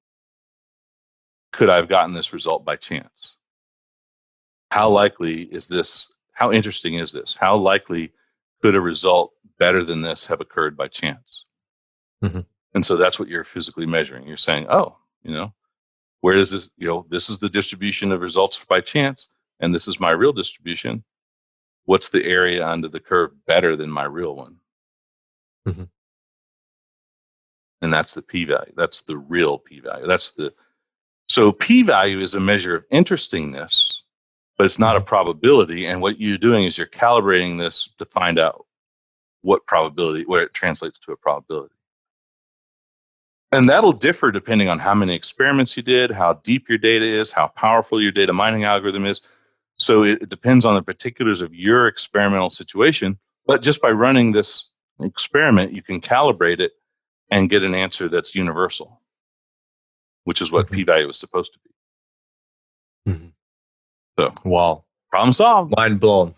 could I have gotten this result by chance? How likely is this? How interesting is this? How likely could a result better than this have occurred by chance? Mm-hmm. And so that's what you're physically measuring. You're saying, where is this? This is the distribution of results by chance, and this is my real distribution. What's the area under the curve better than my real one? Mm-hmm. And that's the p-value. That's the real p-value. So p-value is a measure of interestingness, but it's not a probability. And what you're doing is you're calibrating this to find out what probability, where it translates to a probability. And that'll differ depending on how many experiments you did, how deep your data is, how powerful your data mining algorithm is. So it depends on the particulars of your experimental situation. But just by running this experiment, you can calibrate it and get an answer that's universal, which is what p-value is supposed to be. Mm-hmm. So, wow. Problem solved. Mind blown.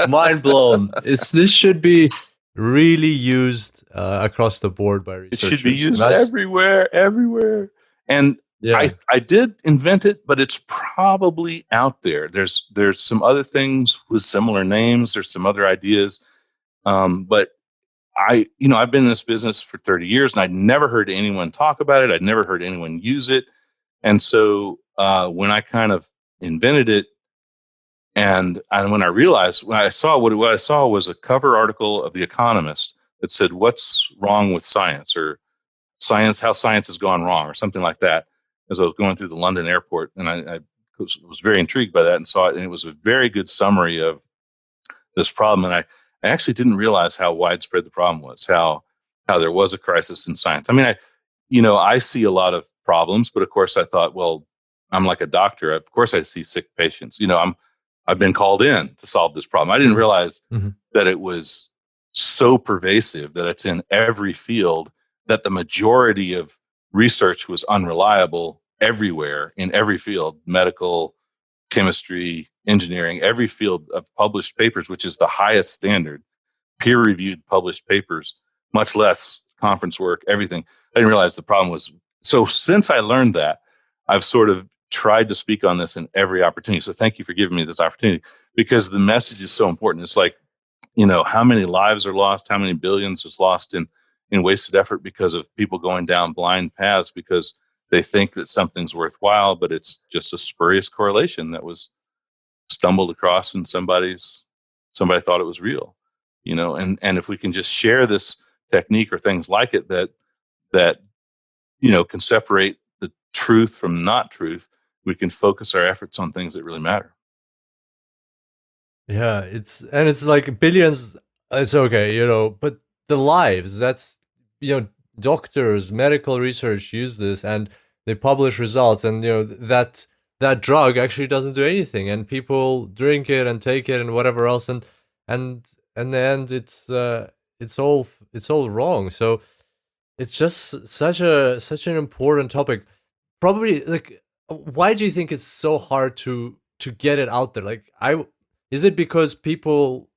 Mind blown. This should be really used across the board by researchers. It should be used everywhere. And I did invent it, but it's probably out there. There's some other things with similar names. There's some other ideas. But I've been in this business for 30 years, and I'd never heard anyone talk about it. I'd never heard anyone use it. And so when I kind of invented it, and when I realized, when I saw what I saw was a cover article of The Economist that said, "What's wrong with science?" or how science has gone wrong, or something like that, as I was going through the London airport. And I was very intrigued by that and saw it. And it was a very good summary of this problem. And I actually didn't realize how widespread the problem was, how there was a crisis in science. I mean, I see a lot of problems, but of course I thought, well, I'm like a doctor. Of course I see sick patients. I've been called in to solve this problem. I didn't realize that it was so pervasive, that it's in every field, that the majority of research was unreliable everywhere, in every field, medical, chemistry, engineering, every field of published papers, which is the highest standard, peer-reviewed published papers, much less conference work, everything. I didn't realize the problem was So since I learned that, I've sort of tried to speak on this in every opportunity. So thank you for giving me this opportunity, because the message is so important. It's like, how many lives are lost, how many billions is lost in wasted effort because of people going down blind paths because they think that something's worthwhile, but it's just a spurious correlation that was stumbled across and somebody thought it was real. And if we can just share this technique or things like it that can separate the truth from not truth, we can focus our efforts on things that really matter. Yeah, it's like billions. It's okay, but the lives. That's doctors, medical research use this, and they publish results, and that drug actually doesn't do anything, and people drink it and take it and whatever else, and in the end, it's all wrong. So it's just such an important topic. Probably, like, why do you think it's so hard to get it out there? Like, is it because people,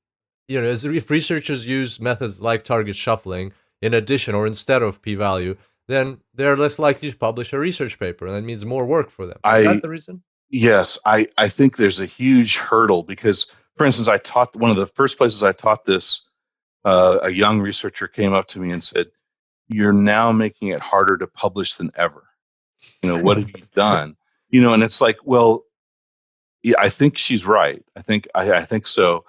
as if researchers use methods like target shuffling in addition or instead of p-value, then they're less likely to publish a research paper, and that means more work for them. Is that I the reason? Yes, I think there's a huge hurdle because, for instance, I taught one of the first places I taught this. A young researcher came up to me and said, "You're now making it harder to publish than ever. What have you done?" And it's like, well, yeah, I think she's right. I think so.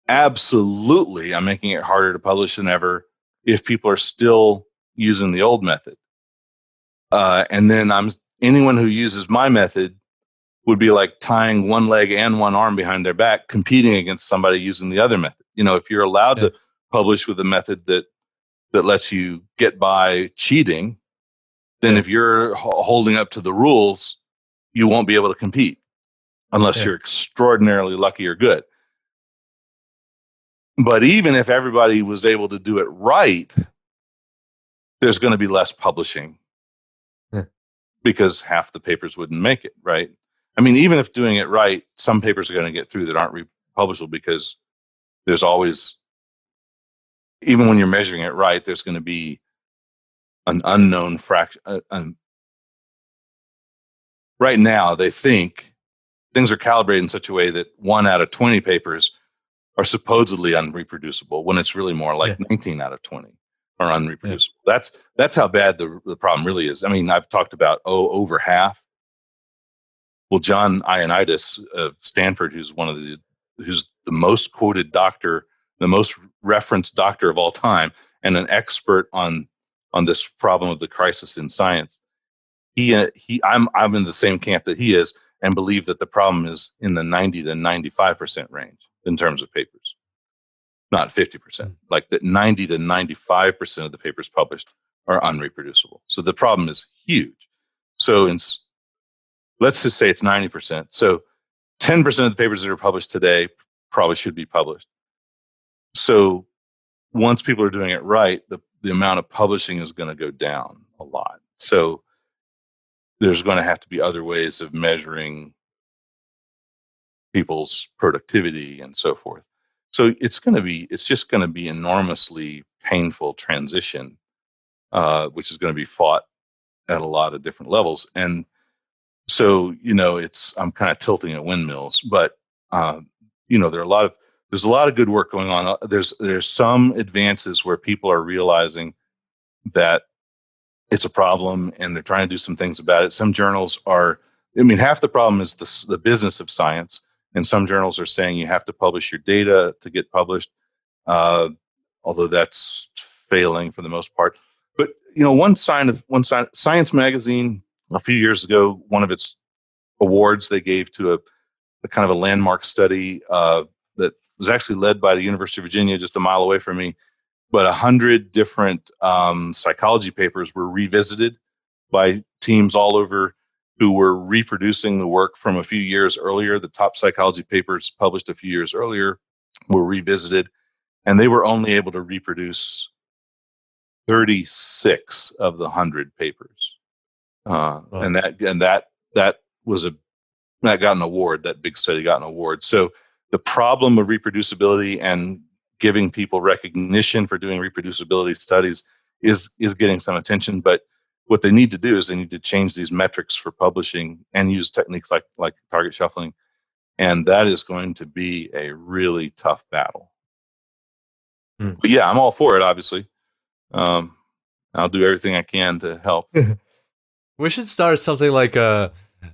Absolutely, I'm making it harder to publish than ever if people are still using the old method. And then anyone who uses my method would be like tying one leg and one arm behind their back, competing against somebody using the other method. If you're allowed Yeah, to publish with a method that lets you get by cheating, then yeah, if you're holding up to the rules, you won't be able to compete unless yeah, you're extraordinarily lucky or good. But even if everybody was able to do it right, there's going to be less publishing yeah, because half the papers wouldn't make it, right? I mean, even if doing it right, some papers are going to get through that aren't republishable because there's always, even when you're measuring it right, there's going to be an unknown fraction. Right now, they think things are calibrated in such a way that 1 out of 20 papers are supposedly unreproducible when it's really more like yeah, 19 out of 20 are yeah, unreproducible. That's how bad the problem really is. I mean, I've talked about, over half. Well, John Ioannidis of Stanford, who's the most quoted doctor, the most referenced doctor of all time, and an expert on this problem of the crisis in science. I'm in the same camp that he is, and believe that the problem is in the 90 to 95% range in terms of papers, not 50%. mm, Like that, 90 to 95% of the papers published are unreproducible. So the problem is huge. So let's just say it's 90%. So 10% of the papers that are published today probably should be published. So once people are doing it right, the amount of publishing is going to go down a lot. So there's going to have to be other ways of measuring people's productivity and so forth. So it's just going to be enormously painful transition, which is going to be fought at a lot of different levels. And so, I'm kind of tilting at windmills, but there's a lot of good work going on. There's some advances where people are realizing that it's a problem and they're trying to do some things about it. Some journals are, I mean, half the problem is the business of science, and some journals are saying you have to publish your data to get published, uh, although that's failing for the most part. But one sign, Science Magazine a few years ago, one of its awards they gave to a kind of a landmark study that was actually led by the University of Virginia, just a mile away from me. But 100 different psychology papers were revisited by teams all over who were reproducing the work from a few years earlier. The top psychology papers published a few years earlier were revisited, and they were only able to reproduce 36 of the 100 papers. well, And that was that got an award. That big study got an award. So the problem of reproducibility and giving people recognition for doing reproducibility studies is getting some attention. But what they need to do is they need to change these metrics for publishing and use techniques like target shuffling. And that is going to be a really tough battle. But yeah, I'm all for it, obviously. I'll do everything I can to help. We should start something like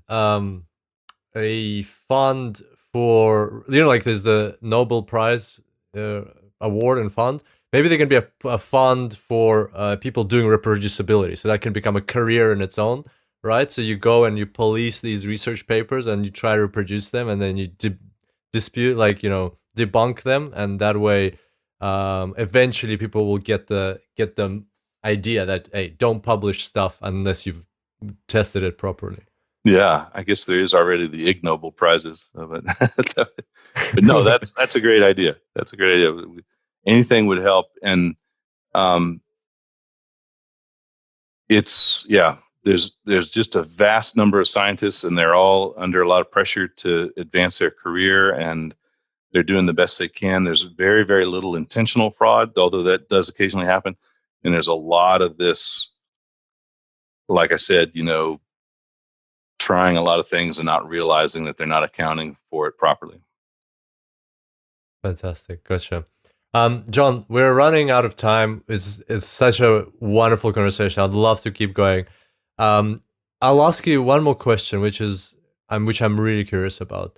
um, a fund for, like there's the Nobel Prize award and fund. Maybe there can be a fund for people doing reproducibility, so that can become a career in its own, right? So you go and you police these research papers and you try to reproduce them, and then you dispute, debunk them, and that way, eventually people will get the idea that, hey, don't publish stuff unless you've tested it properly. Yeah, I guess there is already the Ig Nobel prizes of it. But no, that's a great idea. That's a great idea. Anything would help, and there's just a vast number of scientists, and they're all under a lot of pressure to advance their career, and they're doing the best they can. There's very, very little intentional fraud, although that does occasionally happen, and there's a lot of this, like I said, trying a lot of things and not realizing that they're not accounting for it properly. Fantastic. Gotcha. John, we're running out of time. It's such a wonderful conversation. I'd love to keep going. I'll ask you one more question, which I'm really curious about.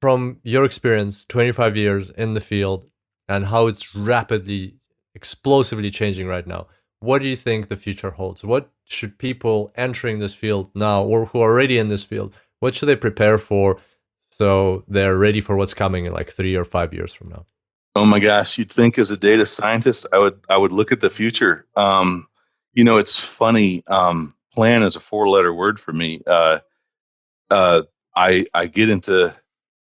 From your experience, 25 years in the field, and how it's rapidly, explosively changing right now, what do you think the future holds? What should people entering this field now, or who are already in this field, what should they prepare for so they're ready for what's coming in like 3 or 5 years from now? Oh my gosh, you'd think as a data scientist, I would look at the future. It's funny. Plan is a 4-letter word for me. I get into,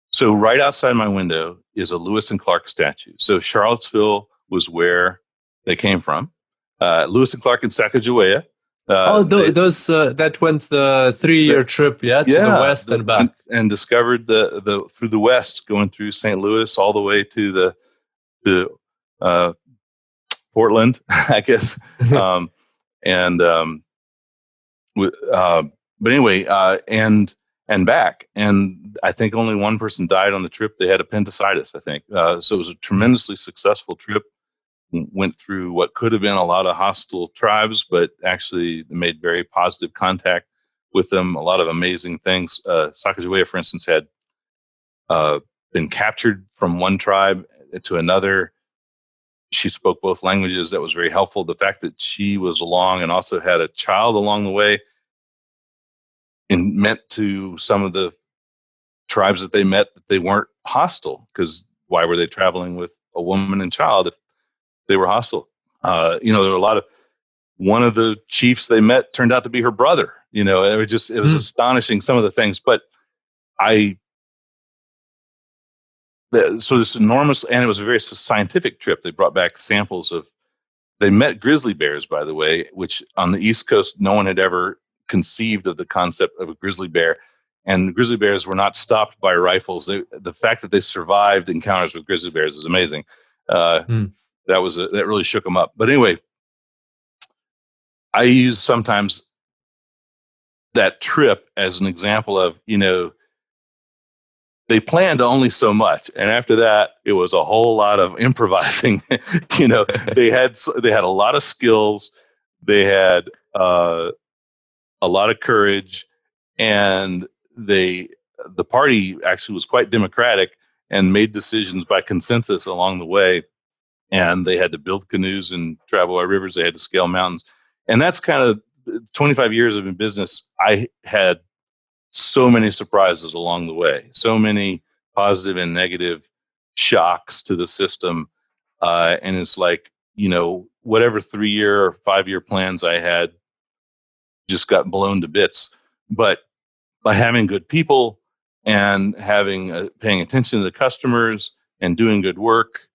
so right outside my window is a Lewis and Clark statue. So Charlottesville was where they came from. Lewis and Clark in Sacagawea. That went the 3-year trip, to the west and back, and discovered the through the west, going through St. Louis all the way to Portland, I guess. But anyway, and back, and I think only one person died on the trip. They had appendicitis, I think. So it was a tremendously successful trip. Went through what could have been a lot of hostile tribes, but actually made very positive contact with them. A lot of amazing things. Sacagawea, for instance, had been captured from one tribe to another. She spoke both languages. That was very helpful. The fact that she was along and also had a child along the way, and meant to some of the tribes that they met that they weren't hostile, because why were they traveling with a woman and child if they were hostile? There were a lot of, one of the chiefs they met turned out to be her brother. It was astonishing, some of the things. But so this enormous, and it was a very scientific trip. They brought back samples they met grizzly bears, by the way, which on the East Coast, no one had ever conceived of the concept of a grizzly bear. And grizzly bears were not stopped by rifles. The fact that they survived encounters with grizzly bears is amazing. That really shook them up. But anyway, I use sometimes that trip as an example of, they planned only so much, and after that, it was a whole lot of improvising. They had a lot of skills, they had a lot of courage, and the party actually was quite democratic and made decisions by consensus along the way. And they had to build canoes and travel by rivers. They had to scale mountains, and that's kind of 25 years of in business. I had so many surprises along the way, so many positive and negative shocks to the system. And it's like, whatever 3-year or 5-year plans I had just got blown to bits. But by having good people and paying attention to the customers and doing good work,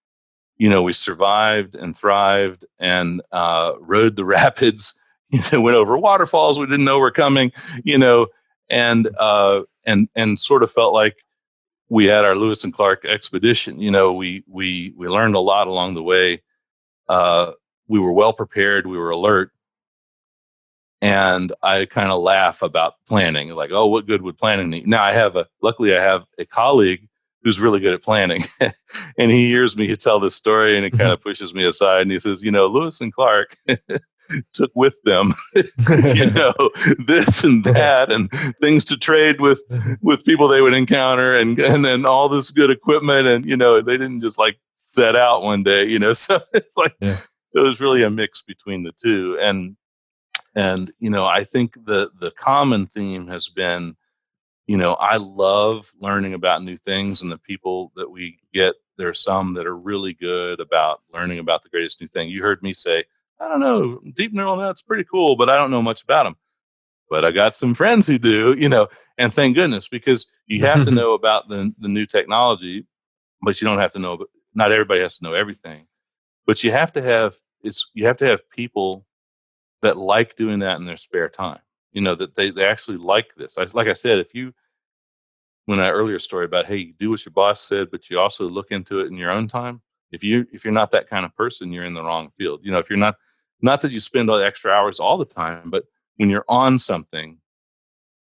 we survived and thrived and rode the rapids, went over waterfalls we didn't know were coming, and sort of felt like we had our Lewis and Clark expedition. We learned a lot along the way. We were well prepared. We were alert. And I kind of laugh about planning, like, oh, what good would planning need? Now luckily I have a colleague who's really good at planning, and he hears me tell this story, and it kind of pushes me aside, and he says, Lewis and Clark took with them, this and that, and things to trade with people they would encounter, and then all this good equipment, and they didn't just like set out one day, so it's like, so it was really a mix between the two, and I think the common theme has been, I love learning about new things, and the people that we get, there are some that are really good about learning about the greatest new thing. You heard me say, I don't know, deep neural nets, pretty cool, but I don't know much about them. But I got some friends who do, and thank goodness, because you have to know about the new technology, but you don't have to know, not everybody has to know everything. But you have to have people that like doing that in their spare time, that they actually like this. Like I said, when that earlier story about, hey, you do what your boss said, but you also look into it in your own time. If you're not that kind of person, you're in the wrong field. If you're not that you spend all the extra hours all the time, but when you're on something,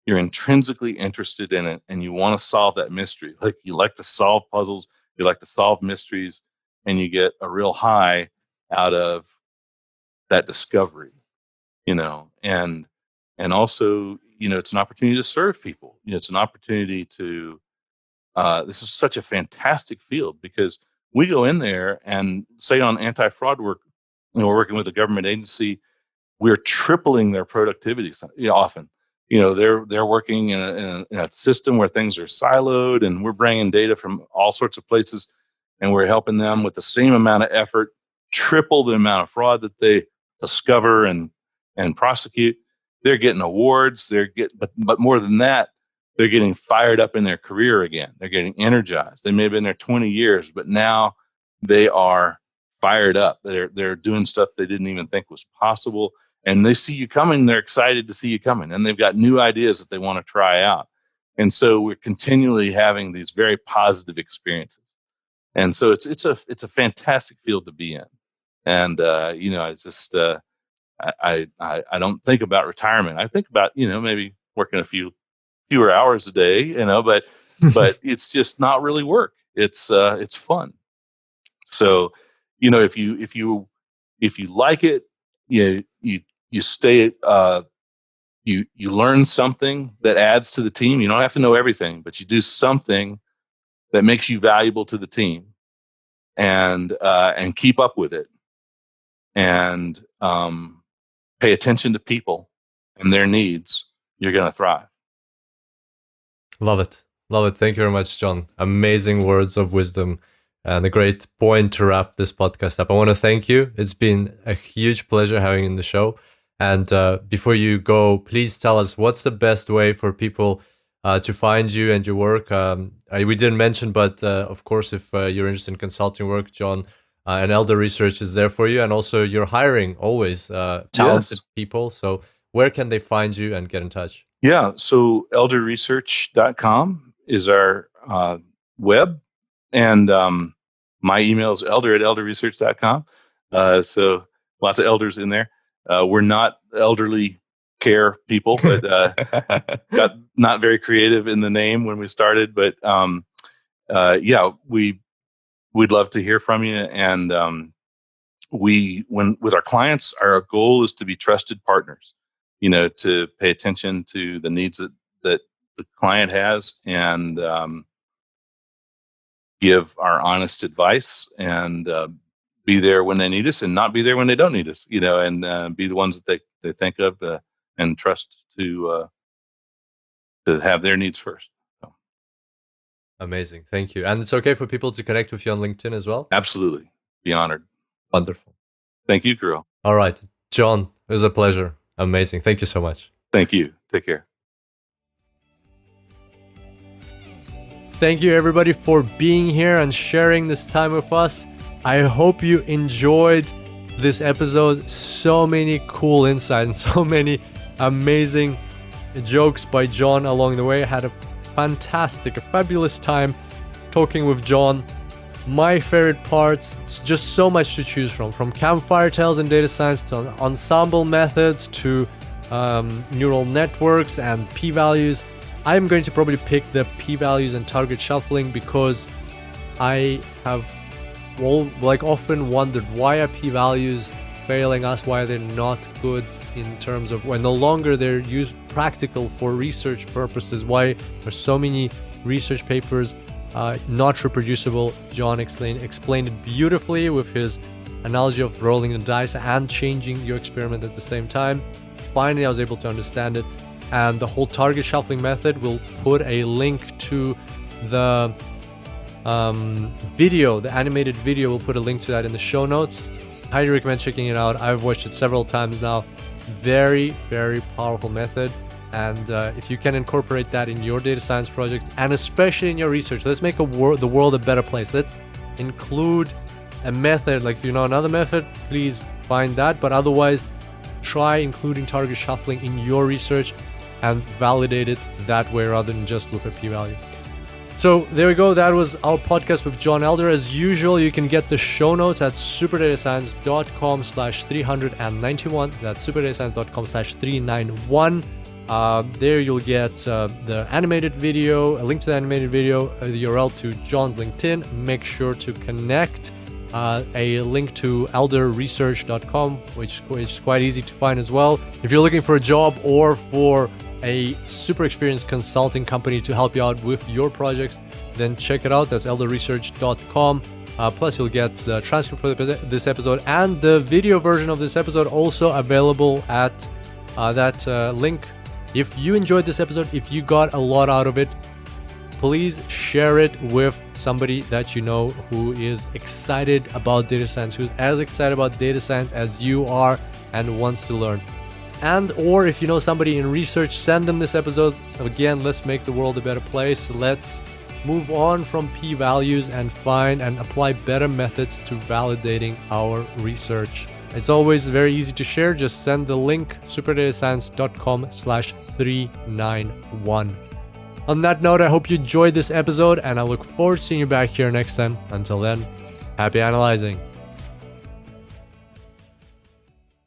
you're intrinsically interested in it, and you want to solve that mystery. Like, you like to solve puzzles, you like to solve mysteries, and you get a real high out of that discovery. And also, it's an opportunity to serve people. It's an opportunity to, this is such a fantastic field, because we go in there and say on anti-fraud work, we're working with a government agency, we're tripling their productivity often. They're working in a system where things are siloed, and we're bringing data from all sorts of places, and we're helping them with the same amount of effort, triple the amount of fraud that they discover and prosecute. They're getting awards. But more than that, they're getting fired up in their career again. They're getting energized. They may have been there 20 years, but now they are fired up. They're doing stuff they didn't even think was possible. And they see you coming. They're excited to see you coming, and they've got new ideas that they want to try out. And so we're continually having these very positive experiences. And so it's a fantastic field to be in. And it's just I don't think about retirement. I think about maybe working a fewer hours a day, but it's just not really work. It's fun. So if you like it, you stay. You learn something that adds to the team. You don't have to know everything, but you do something that makes you valuable to the team, and keep up with it, and pay attention to people and their needs. You're going to thrive. Love it. Thank you very much, John. Amazing words of wisdom, and a great point to wrap this podcast up. I want to thank you. It's been a huge pleasure having you in the show. And before you go, please tell us, what's the best way for people to find you and your work? We didn't mention, but of course, if you're interested in consulting work, John and Elder Research is there for you. And also, you're hiring always talented people. So where can they find you and get in touch? Yeah, so elderresearch.com is our web, and my email is elder@elderresearch.com. So lots of elders in there. We're not elderly care people, but got not very creative in the name when we started. But we'd love to hear from you. And with our clients, our goal is to be trusted partners. To pay attention to the needs that the client has, and give our honest advice, and be there when they need us, and not be there when they don't need us. And be the ones that they think of and trust to have their needs first. So. Amazing, thank you. And it's okay for people to connect with you on LinkedIn as well? Absolutely, be honored. Wonderful. Thank you, Kirill. All right, John, it was a pleasure. Amazing. Thank you so much. Thank you. Take care. Thank you, everybody, for being here and sharing this time with us. I hope you enjoyed this episode. So many cool insights and so many amazing jokes by John along the way. I had a fabulous time talking with John. My favorite parts, it's just so much to choose from Campfire tales and data science to ensemble methods to neural networks and p-values. I'm going to probably pick the p-values and target shuffling because I have often wondered, why are p-values failing us? Why are they not good in terms of when no longer they're used practical for research purposes? Why are so many research papers not reproducible? John explained it beautifully with his analogy of rolling the dice and changing your experiment at the same time. Finally, I was able to understand it. And the whole target shuffling method, will put a link to the video, the animated video. We'll put a link to that in the show notes. Highly recommend checking it out. I've watched it several times now. Very, very powerful method. And if you can incorporate that in your data science project, and especially in your research, let's make the world a better place. Let's include a method. Like if you know another method, please find that. But otherwise, try including target shuffling in your research and validate it that way rather than just with a p-value. So there we go. That was our podcast with John Elder. As usual, you can get the show notes at superdatascience.com/391. That's superdatascience.com/391. There you'll get the animated video, a link to the animated video, the URL to John's LinkedIn. Make sure to connect. A link to elderresearch.com, which is quite easy to find as well. If you're looking for a job or for a super experienced consulting company to help you out with your projects, then check it out. That's elderresearch.com. Plus, you'll get the transcript for this episode and the video version of this episode also available at that link. If you enjoyed this episode, if you got a lot out of it, please share it with somebody that you know who is excited about data science, who's as excited about data science as you are and wants to learn. And or if you know somebody in research, send them this episode. Again, let's make the world a better place. Let's move on from p-values and find and apply better methods to validating our research. It's always very easy to share. Just send the link, superdatascience.com/391. On that note, I hope you enjoyed this episode, and I look forward to seeing you back here next time. Until then, happy analyzing.